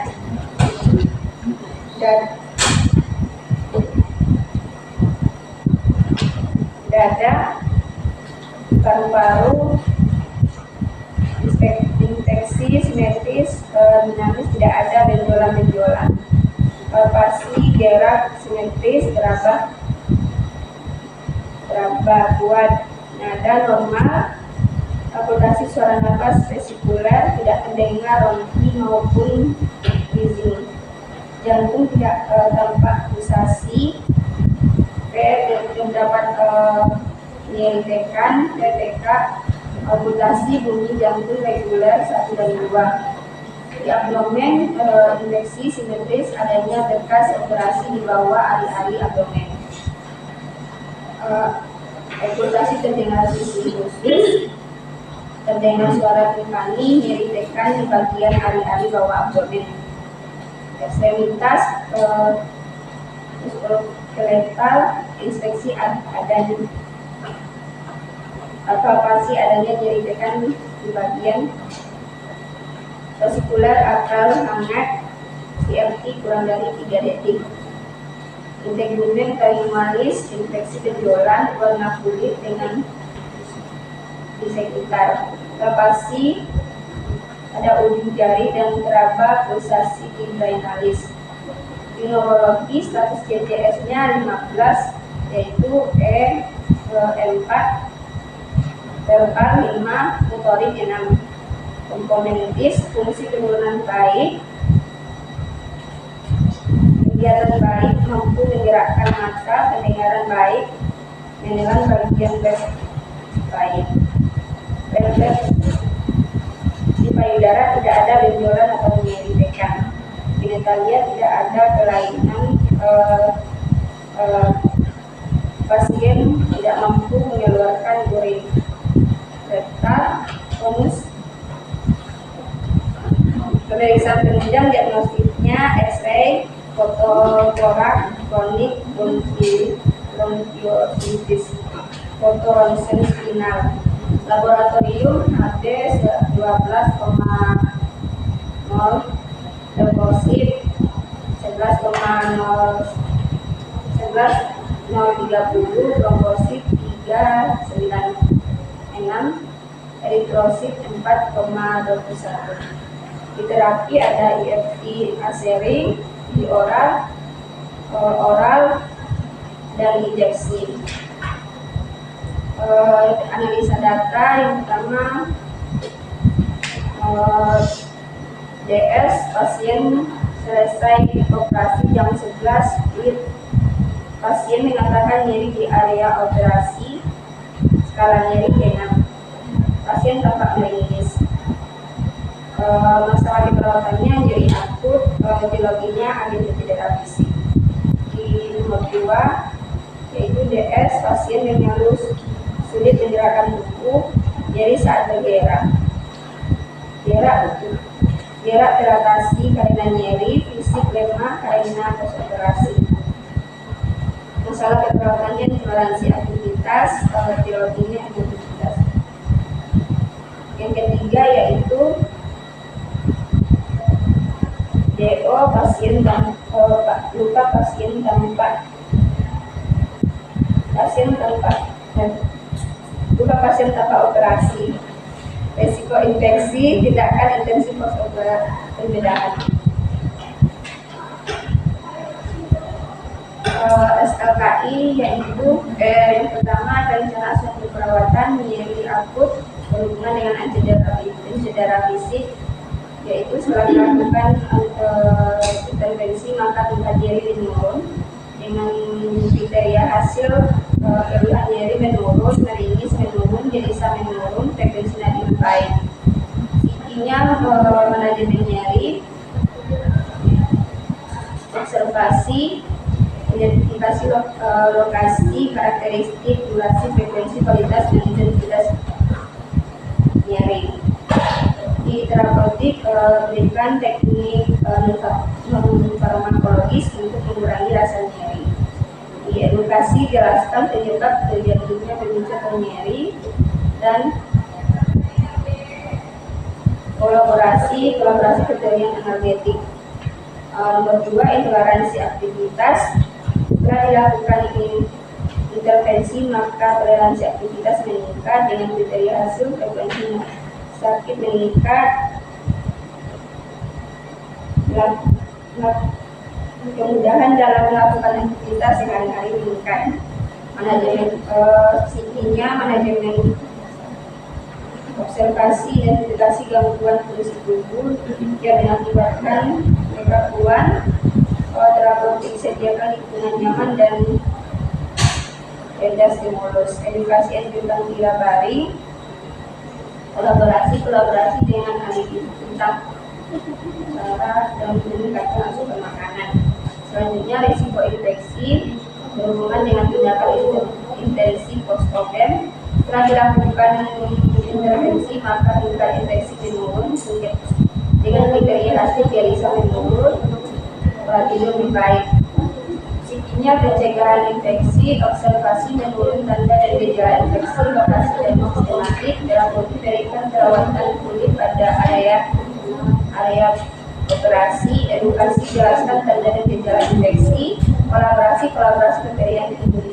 Dada, paru-paru, infeksi simetris, dinamis, tidak ada benjolan-benjolan. Palpasi, gerak simetris, teraba kuat, nada normal. Akultasi suara nafas vesikuler, tidak terdengar ronki maupun wheezing. Jantung tidak tampak pulsasi. Terdapat nyeri tekan, TTK. Akultasi bunyi jantung reguler 1 dan 2. Di abdomen, infeksi simetris, adanya bekas operasi di bawah ari-ari abdomen. Akultasi terdengar sisi khusus, terdengar suara timpani, nyeri tekan di bagian ari-ari bawah abdomen. Ekstremitas, muskuloskeletal, inspeksi adanya palpasi, adanya nyeri tekan di bagian vesikuler, akal hangat, CRT kurang dari 3 detik. Integumen, kayu manis, infeksi benjolan, warna kulit dengan di sekitar. Palpasi, ada ujung jari dan teraba pulsasi intrainalis. Di neurologi, status CCS-nya 15, yaitu E4, verbal 5, motorik 6. Komponentis, fungsi penurunan baik, kegiatan baik, mampu menggerakkan mata, pendengaran baik, menelan bagian baik. Refleks di payudara, tidak ada benjolan atau nyeri tekan. Genitalia, tidak ada kelainan. Pasien tidak mampu mengeluarkan urin. Rektal, tonus. Pemeriksaan penunjang diagnostiknya X-ray, foto torak, kronik, bronkiolitis, foto ronsen spinal. Laboratorium HD 12,0, leukosit 11,030, trombosit 396, eritrosit 4,21. Di terapi ada IFT asering, di oral dan injeksi. Analisa data yang pertama, DS pasien selesai operasi jam 11, pasien mengatakan nyeri di area operasi, skala nyeri 6, pasien tampak meringis. Masalah di perawatannya nyeri akut, etiologinya adanya cedera fisik. Di nomor 2, yaitu DS pasien yang halus, sulit menggerakkan tubuh, nyeri saat bergerak. Gerak teratasi karena nyeri, fisik lemah karena postoperasi. Masalah keperawatannya toleransi aktivitas, etiologinya aktivitas. Yang ketiga yaitu DO pasien luka pasien tanpa luka pasien tanpa operasi. Risiko infeksi, tindakan intensif postoperasi, pembedahan. SLKI yaitu yang pertama rencana suatu perawatan nyeri akut berhubungan dengan cedera fisik, yaitu setelah dilakukan intervensi maka tingkat nyeri menurun dengan kriteria hasil keluhan nyeri menurun, meringis menurun, gelisah menurun, frekuensi nadi membaik. Intinya manajemen nyeri, observasi identifikasi lokasi, karakteristik, durasi, frekuensi, kualitas, dan intensitas nyeri. Di terapeutik berikan teknik farmakologis untuk mengurangi rasa nyeri. Di edukasi jelaskan penyebab terjadinya pemicu nyeri, dan kolaborasi kriteria energetik. Nomor 2, intoleransi aktivitas. Setelah dilakukan intervensi, maka toleransi aktivitas meningkat dengan kriteria hasil frekuensi sakit meningkat, kemudahan dalam melakukan aktivitas sehari-hari meningkat. Manajemen observasi identifikasi gangguan fungsi tubuh yang mengakibatkan kekakuan. Terapeutik sediakan lingkungan nyaman dan beda stimulus. Edukasi anjuran dilabari. Kolaborasi dengan ahli tentang cara dan meningkatkan asupan makanan. Selanjutnya, risiko infeksi berhubungan dengan tindakan intensif postopem. Setelah dilakukan intervensi, maka tingkat infeksi menurun dengan kriteria hasil dialisa menurun, tidur lebih baik. Sikinya pencegahan infeksi, observasi menurun tanda dan gejala infeksi, lokasi dan sistematik. Terapeutik berikan perawatan kulit pada area operasi. Edukasi jelaskan tanda dan gejala infeksi. Kolaborasi kriteria individu.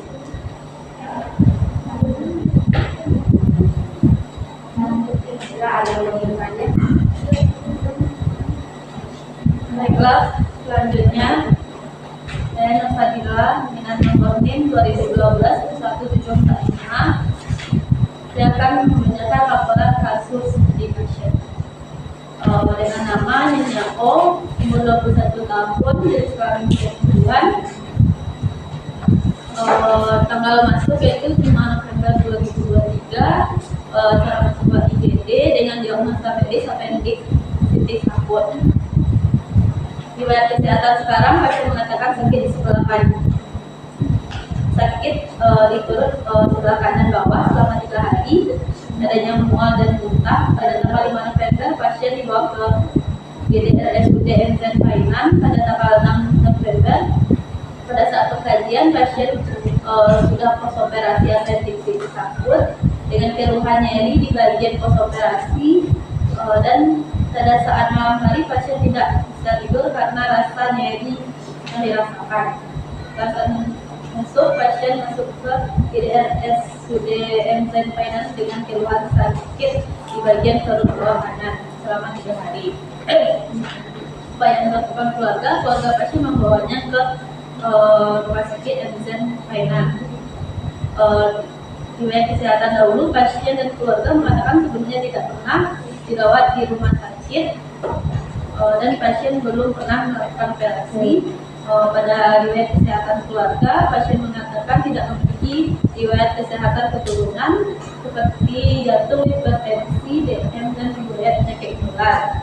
Ada yang bertanya? Baiklah, selanjutnya saya Nafadila dengan nomor NIM 2012-1745. Saya akan membacakan laporan kasus di pasien dengan nama Nyonya O, umur 21 tahun, dari sekarang bulan. Tanggal masuk yaitu 5 November 2023. Cara masuk ke IGD dengan diagnosa PD appendix titik sangkut. Riwayat kesehatan sekarang pasien mengatakan sakit di sebelah kanan. Sakit di perut sebelah kanan bawah selama 3 hari. Adanya mual dan muntah. Pada tanggal 5 November pasien dibawa ke GDRSUD MZ Painan. Pada tanggal 6 November pada saat pengkajian pasien sudah posoperasi appendix titik sangkut dengan keluhan nyeri di bagian posoperasi, dan pada saat malam hari pasien tidak bisa tidur karena rasa nyeri yang dirasakan. Saat masuk, pasien masuk ke GDRSUD MZ Painan dengan keluhan sakit di bagian perut bawah kanan selama 3 hari. Upaya yang dilakukan keluarga pasien membawanya ke rumah sakit MZ Painan. Riwayat kesehatan dahulu, pasien dan keluarga mengatakan sebelumnya tidak pernah dirawat di rumah sakit, dan pasien belum pernah melakukan operasi. Pada riwayat kesehatan keluarga, pasien mengatakan tidak memiliki riwayat kesehatan keturunan seperti jantung, hipertensi, DM, dan riwayat penyakit menular.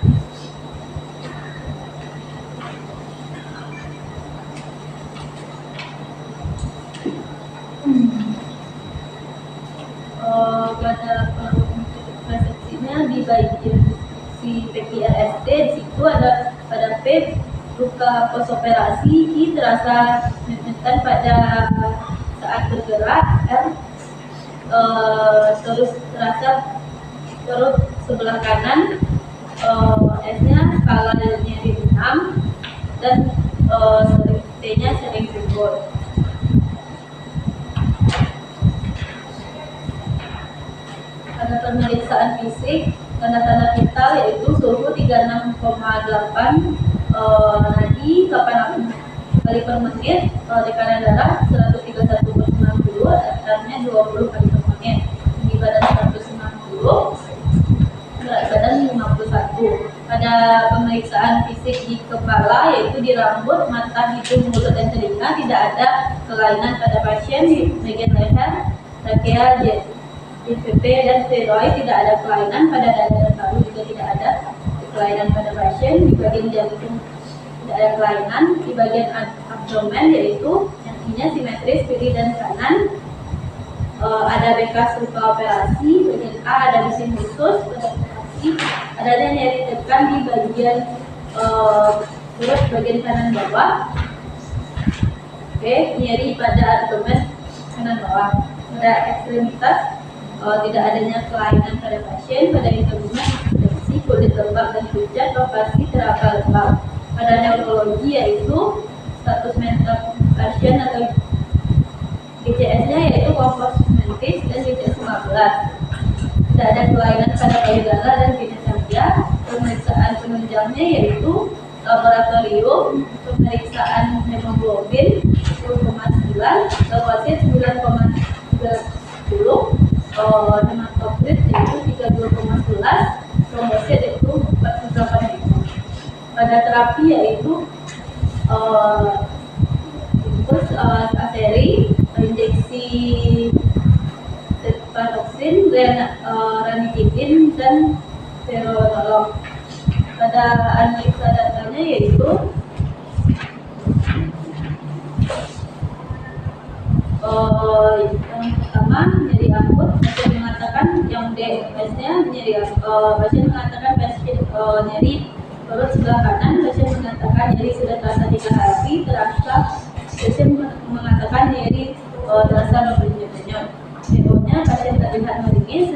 Pada persepsinya di bagian si PKRST, di situ ada pada P luka posoperasi, I terasa menekan pada saat bergerak, R terus terasa perut sebelah kanan, S-nya skala nyeri 6, dan T-nya sering gugur. Pada pemeriksaan fisik, tanda-tanda vital yaitu suhu 36,8, nadi 8 kali per menit, tekanan darah 131/90, artinya 20 kali per menit, tinggi badan 160, berat badan 51. Pada pemeriksaan fisik di kepala yaitu di rambut, mata, hidung, mulut, dan telinga tidak ada kelainan pada pasien. Di bagian leher, trachea, IPP dan steroid tidak ada kelainan. Pada dada dan paru juga tidak ada kelainan pada pasien. Di bagian jantung tidak ada kelainan. Di bagian abdomen yaitu yang kakinya simetris kiri dan kanan. Ada bekas luka operasi. Bagian A ada mesin khusus. Pada operasi adanya nyeri tekan di bagian perut bagian kanan bawah. Oke, nyeri pada abdomen kanan bawah. Pada ekstremitas tidak adanya kelainan pada pasien. Pada instrumen infeksi kulit lembab dan pucat, lokasi terapal lembab. Pada neurologi yaitu status mental pasien atau GCS-nya yaitu kompos mentis dan GCS 15. Tidak ada kelainan pada payudara dan genitalia. Pemeriksaan penunjangnya yaitu laboratorium, pemeriksaan hemoglobin 10,9, leukosit 9,30, hematokrit yaitu 32,11, trombosit itu 48,5. Pada terapi yaitu aseri, injeksi cefaloksin, ranitidin, dan seronolog. Pada analisa datanya yaitu yang pertama nyeri akut, pasien mengatakan yang DS-nya nyeri pasien mengatakan nyeri perut sebelah kanan, pasien mengatakan nyeri sudah terasa 3 hari, terasa pasien mengatakan nyeri terasa berdenyut-denyut. Contohnya pasien terlihat meringis,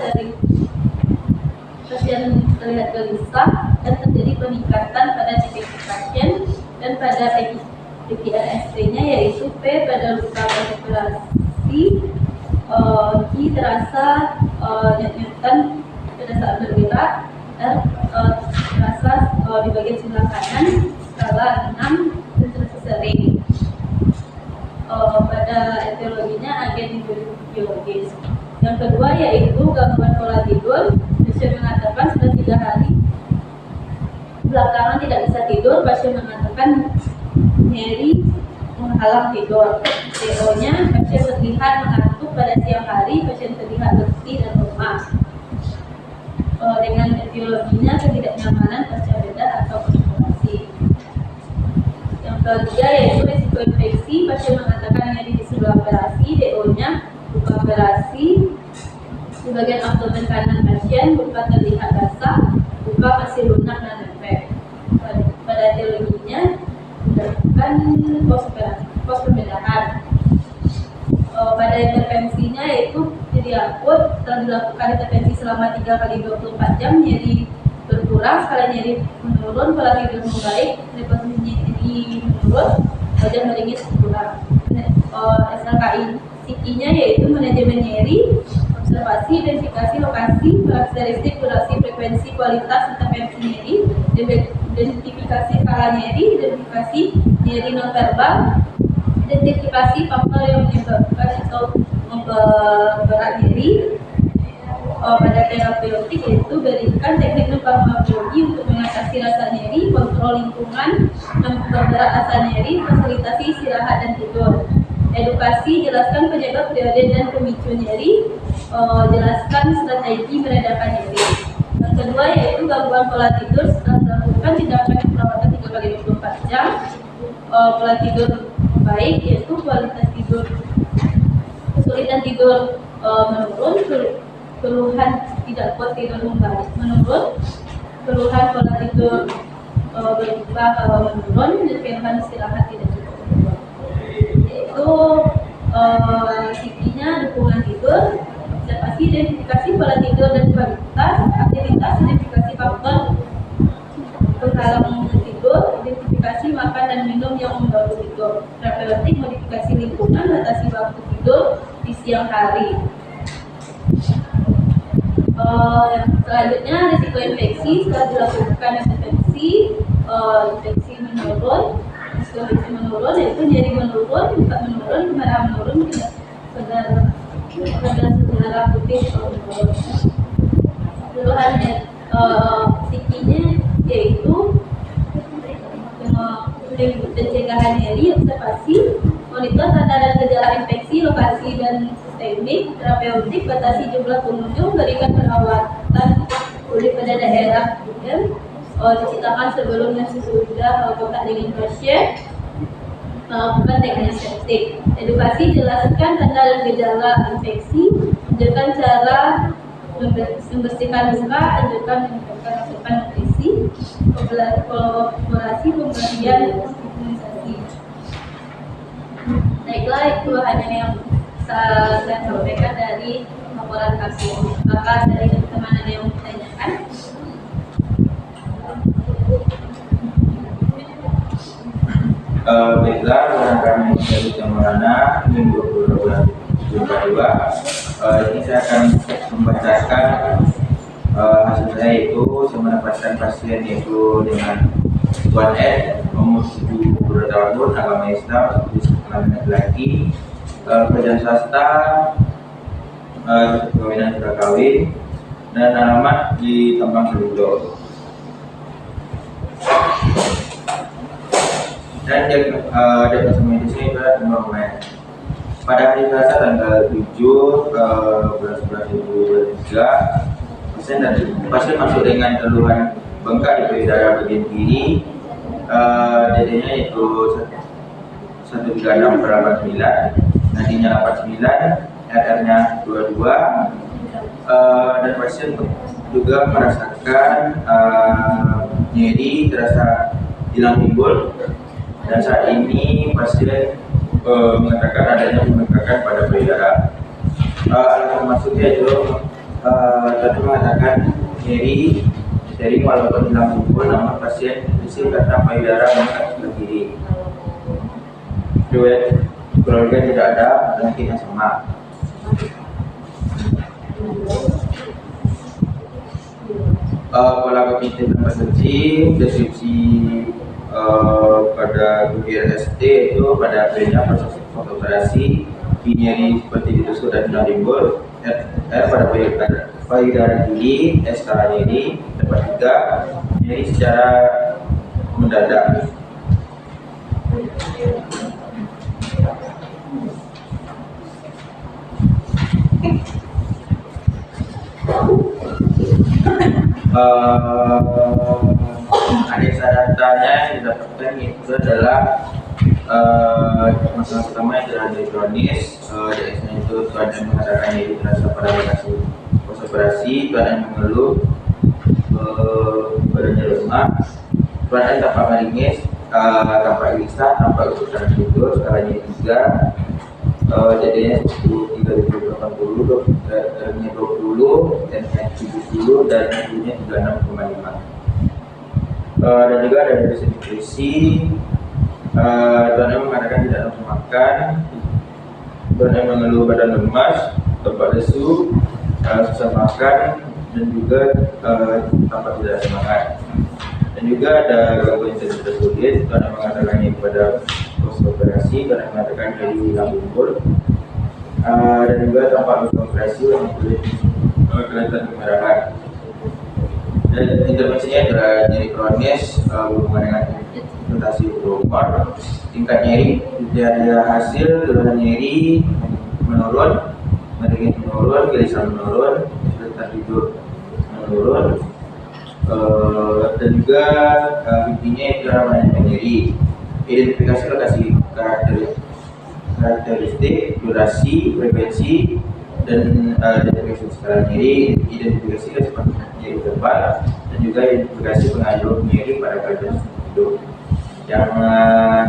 pasien terlihat gelisah, dan terjadi peningkatan pada titik pasien. Dan pada PGRST-nya yaitu P pada luka operasi, Q terasa nyut-nyutan pada saat bergerak, dan terasa di bagian sebelah kanan, skala 6 dan terasa sering. Pada etiologinya agen biologis. Yang kedua yaitu gangguan pola tidur. Pasien mengatakan sudah 3 hari belakangan tidak bisa tidur. Pasien mengatakan nyeri menghalang tidur. TO-nya pasien terlihat mengantuk pada siang hari, pasien terlihat letih dan lemas. Dengan etiologinya ketidaknyamanan pasca bedah atau operasi. Yang ketiga yaitu risiko infeksi. Pasien mengatakan nyeri di sebelah operasi. DO-nya luka operasi di bagian abdomen kanan pasien, luka terlihat basah, luka masih lunak dan efek. Pada etiologinya dilakukan pos pembedahan. Pada intervensinya yaitu nyeri akut, setelah dilakukan intervensi selama 3 kali 24 jam, nyeri berkurang, skala nyeri menurun, pola tidur membaik, posisi nyeri menurun, wajah meringis berkurang. SLKI Psikinya yaitu manajemen nyeri, observasi, identifikasi lokasi, karakteristik, durasi, frekuensi, kualitas, intervensi nyeri, identifikasi skala nyeri, identifikasi nyeri nonverbal, identifikasi faktor yang menyebabkan atau memperberat nyeri. Pada terapeutik yaitu berikan teknik farmakologi untuk mengatasi rasa nyeri, kontrol lingkungan, memperberat rasa nyeri, fasilitasi istirahat dan tidur. Edukasi, jelaskan penyebab, periode dan pemicu nyeri, jelaskan strategi meredakan nyeri. Yang kedua yaitu gangguan pola tidur. Setelah dilakukan tindakan perawatan 3 kali 24 jam, pola tidur baik yaitu kualitas tidur, kesulitan tidur menurun, keluhan tidak kuat tidur membaik menurun, keluhan pola tidur berubah menurun, dan keluhan istirahat tidak cukup menurun. Yaitu psikinya dukungan tidur, observasi, identifikasi pola tidur dan kualitas, aktivitas, identifikasi faktor penghalang tidur, identifikasi makan dan minum yang mengganggu tidur. Terapeutik, modifikasi lingkungan, batasi waktu tidur di siang hari. Selanjutnya risiko infeksi. Setelah dilakukan intervensi, infeksi menurun, risiko infeksi menurun yaitu nyeri menurun, luka menurun, kemerahan menurun, saudara putih menurun. Keluhan psikinya yaitu pencegahan nyeri, observasi, monitor tanda dan gejala infeksi, lokasi dan sistemik, terapeutik, batasi jumlah pengunjung, berikan perawatan pulih pada daerah cuci tangan sebelum dan sesudah kontak dengan pasien. melakukan teknik septik. Edukasi jelaskan tanda dan gejala infeksi, tunjukkan cara membersihkan luka, tunjukkan meningkatkan asupan nutrisi, kolaborasi pemberian imunisasi. Baiklah, itu hanya yang saya sampaikan dari laporan kasus. Apakah dari teman-teman ada yang ditanyakan? Baiklah, barangkali dari Jamarana minggu 22 ini saya akan membacakan hasil saya, yaitu saya mendapatkan pasien yaitu dengan Tuan N, umur 72 tahun, agama Islam, jenis kelamin laki-laki, pekerjaan swasta, perkawinan sudah kawin, dan alamat di Tambang Seludo. Dan diagnosa medisnya adalah tumor men. Pada hari Selasa tanggal 7 bulan 11 2023, pasien masuk dengan keluhan bengkak di payudara bagian kiri, DD-nya itu 136/89, nadinya 89, RR-nya 22, dan pasien juga merasakan nyeri, terasa hilang timbul. Dan saat ini pasien mengatakan adanya pembengkakan pada payudara. Alasan masuknya itu tadi mengatakan nyeri walaupun hilang timbul, namun pasien berisi karena payudara bengkak sebelah kiri. Riwayat keluarga tidak ada penyakit yang sama. Pola kognitif dan persepsi, deskripsi pada GRST itu pada akhirnya proses operasi, nyeri seperti ditusuk dan hilang timbul, R pada payudara kiri, S secara nyeri, dapat 3 nyeri secara mendadak. Aneksa datanya yang didapatkan itu adalah masalah pertama adalah kronis. DX-nya itu Tuan yang mengatakan nyeri terasa pada lokasi operasi, Tuan yang mengeluh badannya lemah, Tuan yang tampak meringis, tampak gelisah, tampak kesusahan tidur, skalanya 3, jadinya 3.080, R-nya 20, N-nya 70, dan N-nya 36,5. Dan juga ada dari segi nutrisi, Tuan yang mengatakan tidak nafsu makan, Tuan yang mengeluh badan lemas, tempat lesu, susah makan, dan juga tampak tidak semangat. Dan juga ada gangguan intensitas kulit, Tuan yang mengatakannya pada pos operasi, Tuan yang mengatakan dari hilang timbul, dan juga tampak luka operasi yang kulit kelihatan kemerahan. Dan intervensinya adalah nyeri kronis berhubungan dengan iritasi tumor, tingkat nyeri dari hasil keluhan nyeri menurun, meringis menurun, gelisah menurun, kesulitan tidur menurun, dan juga intinya itu namanya nyeri. Identifikasi lokasi karakteristik, durasi, frekuensi, dan identifikasi skala nyeri, identifikasi seperti nyeri tebal, dan juga identifikasi pengaruh nyeri pada bagian hidup. Yang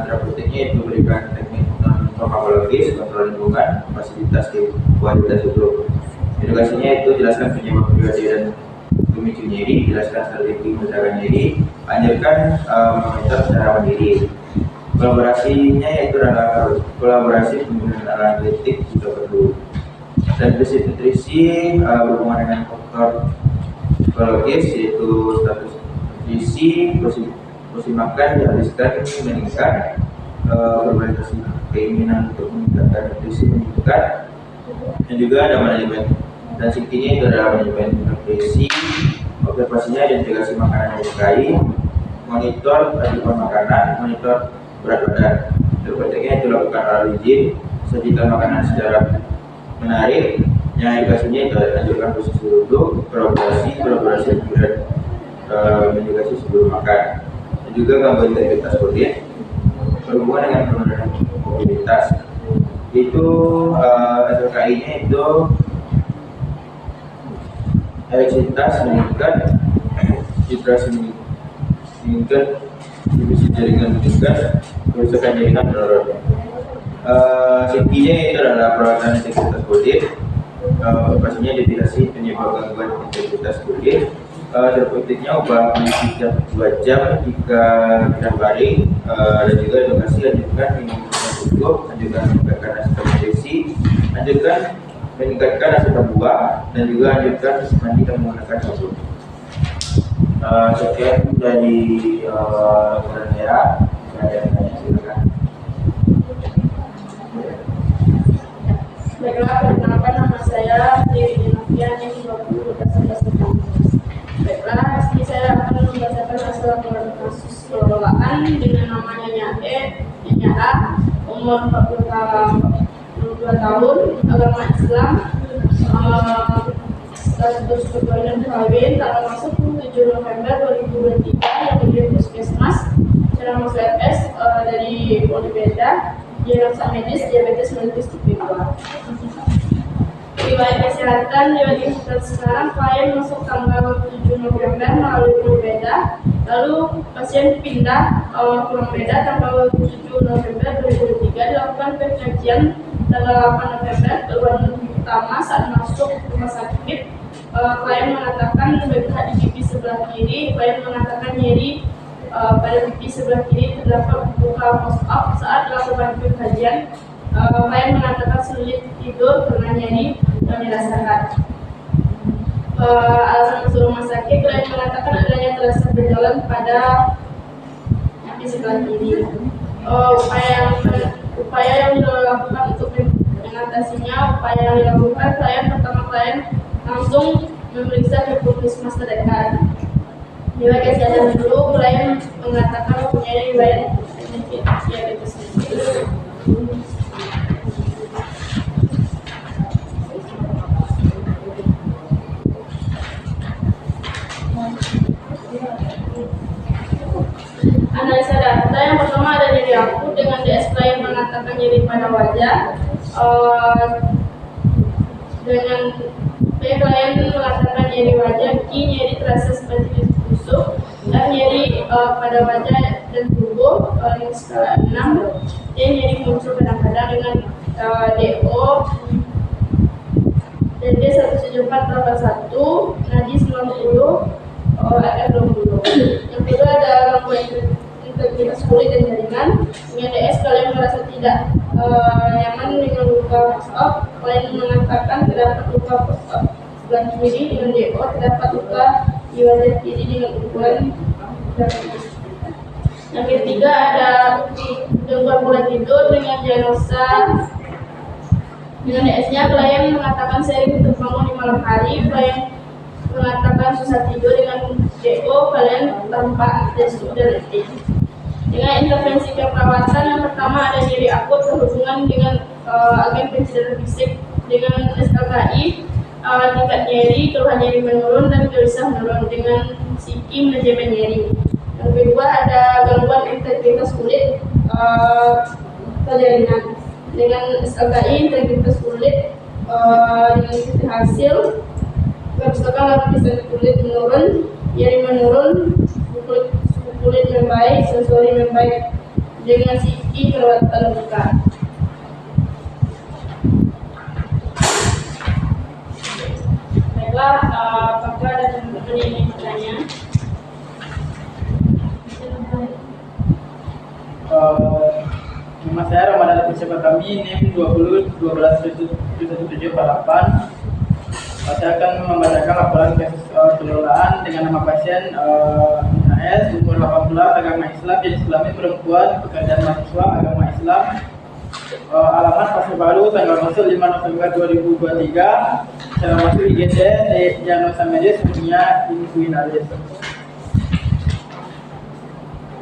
terpentingnya itu berikan teknik farmakologis, kontrol lingkungan, fasilitas kualitas hidup. Edukasinya itu jelaskan penyebab pribadi dan pemicu nyeri, jelaskan strategi mencegah nyeri, anjurkan memonitor secara mandiri. Kolaborasinya yaitu adalah kolaborasi penggunaan alat atletik juga perlu. Dan prinsip nutrisi berhubungan dengan faktor psikologis, yaitu status nutrisi, porsi makan dihabiskan meningkat, berorientasi keinginan untuk meningkatkan nutrisi meningkat, dan juga ada manajemen transikinya itu adalah manajemen nutrisi, observasinya identifikasi makanan yang disukai, monitor asupan makanan, monitor berat badan. Berikutnya dilakukan oral hygiene, sajikan makanan secara menarik. Yang edukasinya itu anjurkan posisi duduk, kolaborasi kemudian edukasi sebelum makan. Dan juga gangguan integritas kulit berhubungan dengan penurunan mobilitas. Itu SLKI-nya itu elektrisitas meningkat, vibrasi meningkat, distribusi jaringan meningkat, kerusakan jaringan menurun. Safety-nya itu adalah perawatan integritas kulit, pastinya definisi penyebab gangguan integritas kulit. Terpentingnya ubah setiap 2 jam jika tidak baring, dan juga edukasi lanjutkan minum cukup, lanjutkan meningkatkan asupan nutrisi, lanjutkan meningkatkan asupan buah, dan juga lanjutkan mandi dan menggunakan sabun. Sekian dari Era. Silakan. Baiklah, perkenalkan nama saya Dewi Dinafian yang 20 Baiklah, di sini saya akan membacakan hasil kasus pengelolaan dengan nama Nyonya E, Nyonya A, umur 42 tahun, agama Islam, status perkawinan kawin, tanggal masuk 7 November 2023 yang menjadi puskesmas, cara masuk FS dari Polibeda, diagnosa medis diabetes mellitus tipe 2. Riwayat kesehatan sekarang klien masuk tanggal 7 November melalui Polibeda, lalu pasien pindah ke Polibeda tanggal 7 November 2023 dilakukan pengkajian tanggal 8 November. Keluhan utama saat masuk rumah sakit, klien mengatakan bengkak di pipi sebelah kiri, klien mengatakan nyeri pada pipi sebelah kiri, terdapat luka post-op saat melakukan pengkajian. Klien mengatakan sulit tidur karena nyeri yang dirasakan. Alasan masuk rumah sakit, klien mengatakan adanya terasa berjalan pada pipi sebelah kiri. Upaya yang dilakukan untuk mengatasinya, klien pertama langsung memeriksa ke puskesmas terdekat. Riwayat kesehatan dulu, klien mengatakan mempunyai riwayat diabetes mellitus. Analisa data yang pertama ada nyeri akut dengan DS klien mengatakan nyeri pada wajah, dengan klien mengatakan nyeri wajah, nyeri terasa seperti ditusuk, dan nyeri pada wajah dan tubuh dengan skala 6. Nyeri muncul kadang-kadang dengan DO dan D 17481, nadi 90, ada 20. Yang kedua ada gangguan integritas kulit dan jaringan. Dengan DS kalian merasa tidak nyaman dengan luka post-op, klien mengatakan terdapat luka post-op sebelah kiri. Dengan DO terdapat luka di wajah kiri dengan ukuran. Yang ketiga ada gangguan pola tidur dengan diagnosa. Dengan DS-nya klien mengatakan sering terbangun di malam hari, klien mengatakan susah tidur. Dengan DO kalian tampak lesu dan letih. Dengan intervensi keperawatan, yang pertama ada nyeri akut berhubungan dengan agen pencedera fisik. Dengan SLKI, tingkat nyeri, keluhan nyeri menurun dan gelisah menurun dengan psiki manajemen nyeri. Yang kedua ada gangguan integritas kulit atau jaringan. Dengan SLKI, integritas kulit dengan hasil misalkan lapisan kulit menurun, nyeri menurun, kulit membaik, sensori membaik. Dengan psiki perawatan luka. Baiklah, apakah ada teman-teman yang ingin bertanya? Nama saya Ramadan Siapa Kami, NIM 2012-1748. Saya akan membacakan laporan kasus pengelolaan dengan nama pasien S, umur 18, agama Islam, jenis kelamin perempuan, pekerjaan mahasiswa, agama Islam, alamat Pasar Baru, tanggal masuk 5 November 2023, cara masuk IGD, diagnosa medis, punya insuinalis.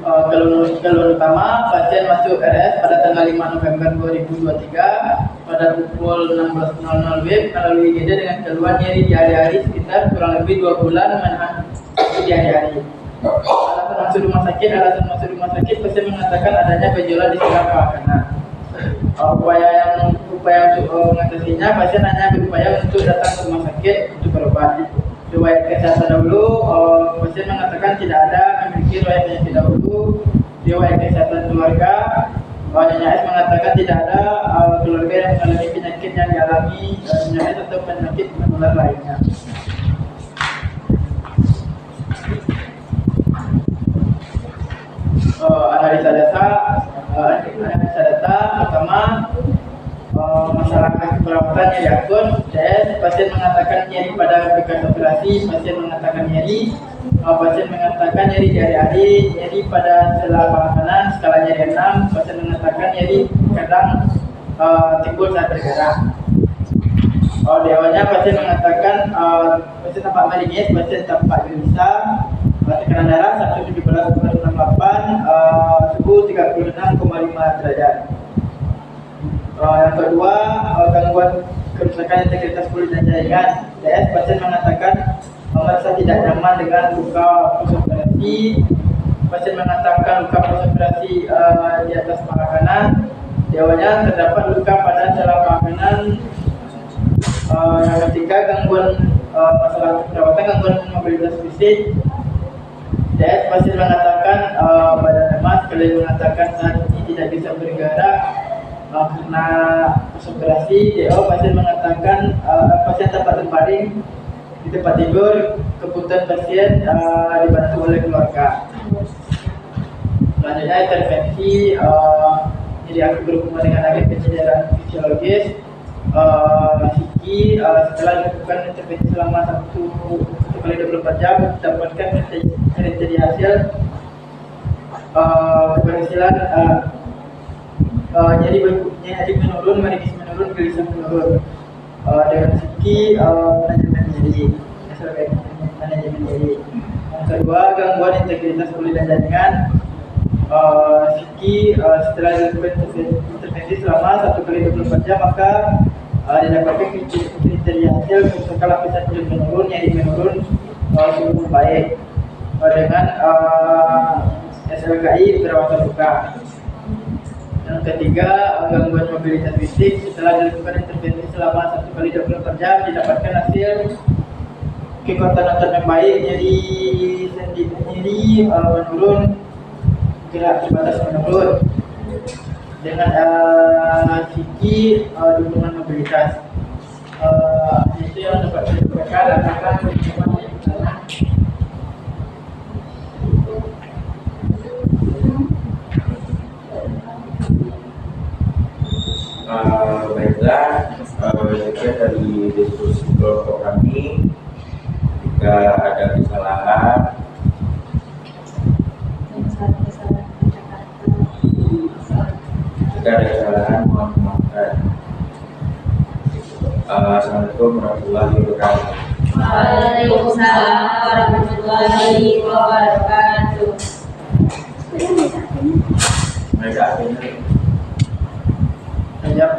Keluhan utama, pasien masuk RS pada tanggal 5 November 2023 pada pukul 16.00 WIB melalui IGD dengan keluhan nyeri di hari-hari sekitar kurang lebih 2 bulan menahan di hari-hari. Alasan masuk rumah sakit, pasien mengatakan adanya benjolan di sebelah paha kanan. upaya untuk mengatasinya, pasien hanya berupaya untuk datang ke rumah sakit untuk berobat. Riwayat kesehatan dahulu, pasien mengatakan tidak ada memiliki riwayat penyakit dahulu. Riwayat kesehatan keluarga, Nyonya S mengatakan tidak ada keluarga yang mengalami penyakit yang dialami Nyonya S atau penyakit menular lainnya. Analisa data pertama, masalah perawatan yang diakun. Pasien mengatakan nyeri pada bekas operasi, pasien mengatakan nyeri, pasien mengatakan nyeri di hari-hari, nyeri pada sela makanan, skala nyeri 6, pasien mengatakan nyeri kadang timbul saat bergerak. Di awalnya pasien mengatakan pasien tampak maringis, pasien tampak gelisah, tekanan darah 117/68, suhu 36,5 derajat. Yang kedua, gangguan kerusakan integritas kulit dan jaringan. DS, pasien mengatakan merasa tidak nyaman dengan luka postoperasi. Pasien mengatakan luka postoperasi di atas paha kanan. Di awalnya terdapat luka pada sela paha kanan. Yang ketiga, gangguan masalah perawatan, gangguan mobilitas fisik. DS, pasien mengatakan badan lemas, kalian mengatakan saat ini tidak bisa bergerak karena operasi. DO, pasien mengatakan pasien tempat terbaring di tempat tidur, kebutuhan pasien dibantu oleh keluarga. Selanjutnya intervensi, jadi aku berhubungan dengan agent pencederaan fisiologis. Siki, setelah dilakukan intervensi selama 1 kali 24 jam, dapatkan kriteria hasil keberhasilan nyeri menurun, meringis menurun, gelisah menurun. Dengan Siki, manajemen nyeri, manajemen nyeri. Yang kedua, gangguan integritas kulit dan jaringan. Siki, setelah dilakukan intervensi selama 1 kali 24 jam, maka didapatkan kriteria hasil untuk lapisan kulit menurun, nyeri menurun, suhu membaik dengan SLKI perawatan luka. Yang ketiga, gangguan mobilitas fisik. Setelah dilakukan intervensi selama 1 kali 24 jam, didapatkan hasil kekuatan otot yang baik, nyeri menurun, gerak terbatas menurun. Dengan Siki, dukungan mobilitas. Itu yang dapat saya sampaikan. Baiklah, sekian dari diskusi kelompok kami. Jika ada kesalahan, mohon dimaafkan. Assalamualaikum warahmatullahi wabarakatuh. Waalaikumsalam warahmatullahi wabarakatuh. Mereka akhirnya Sejak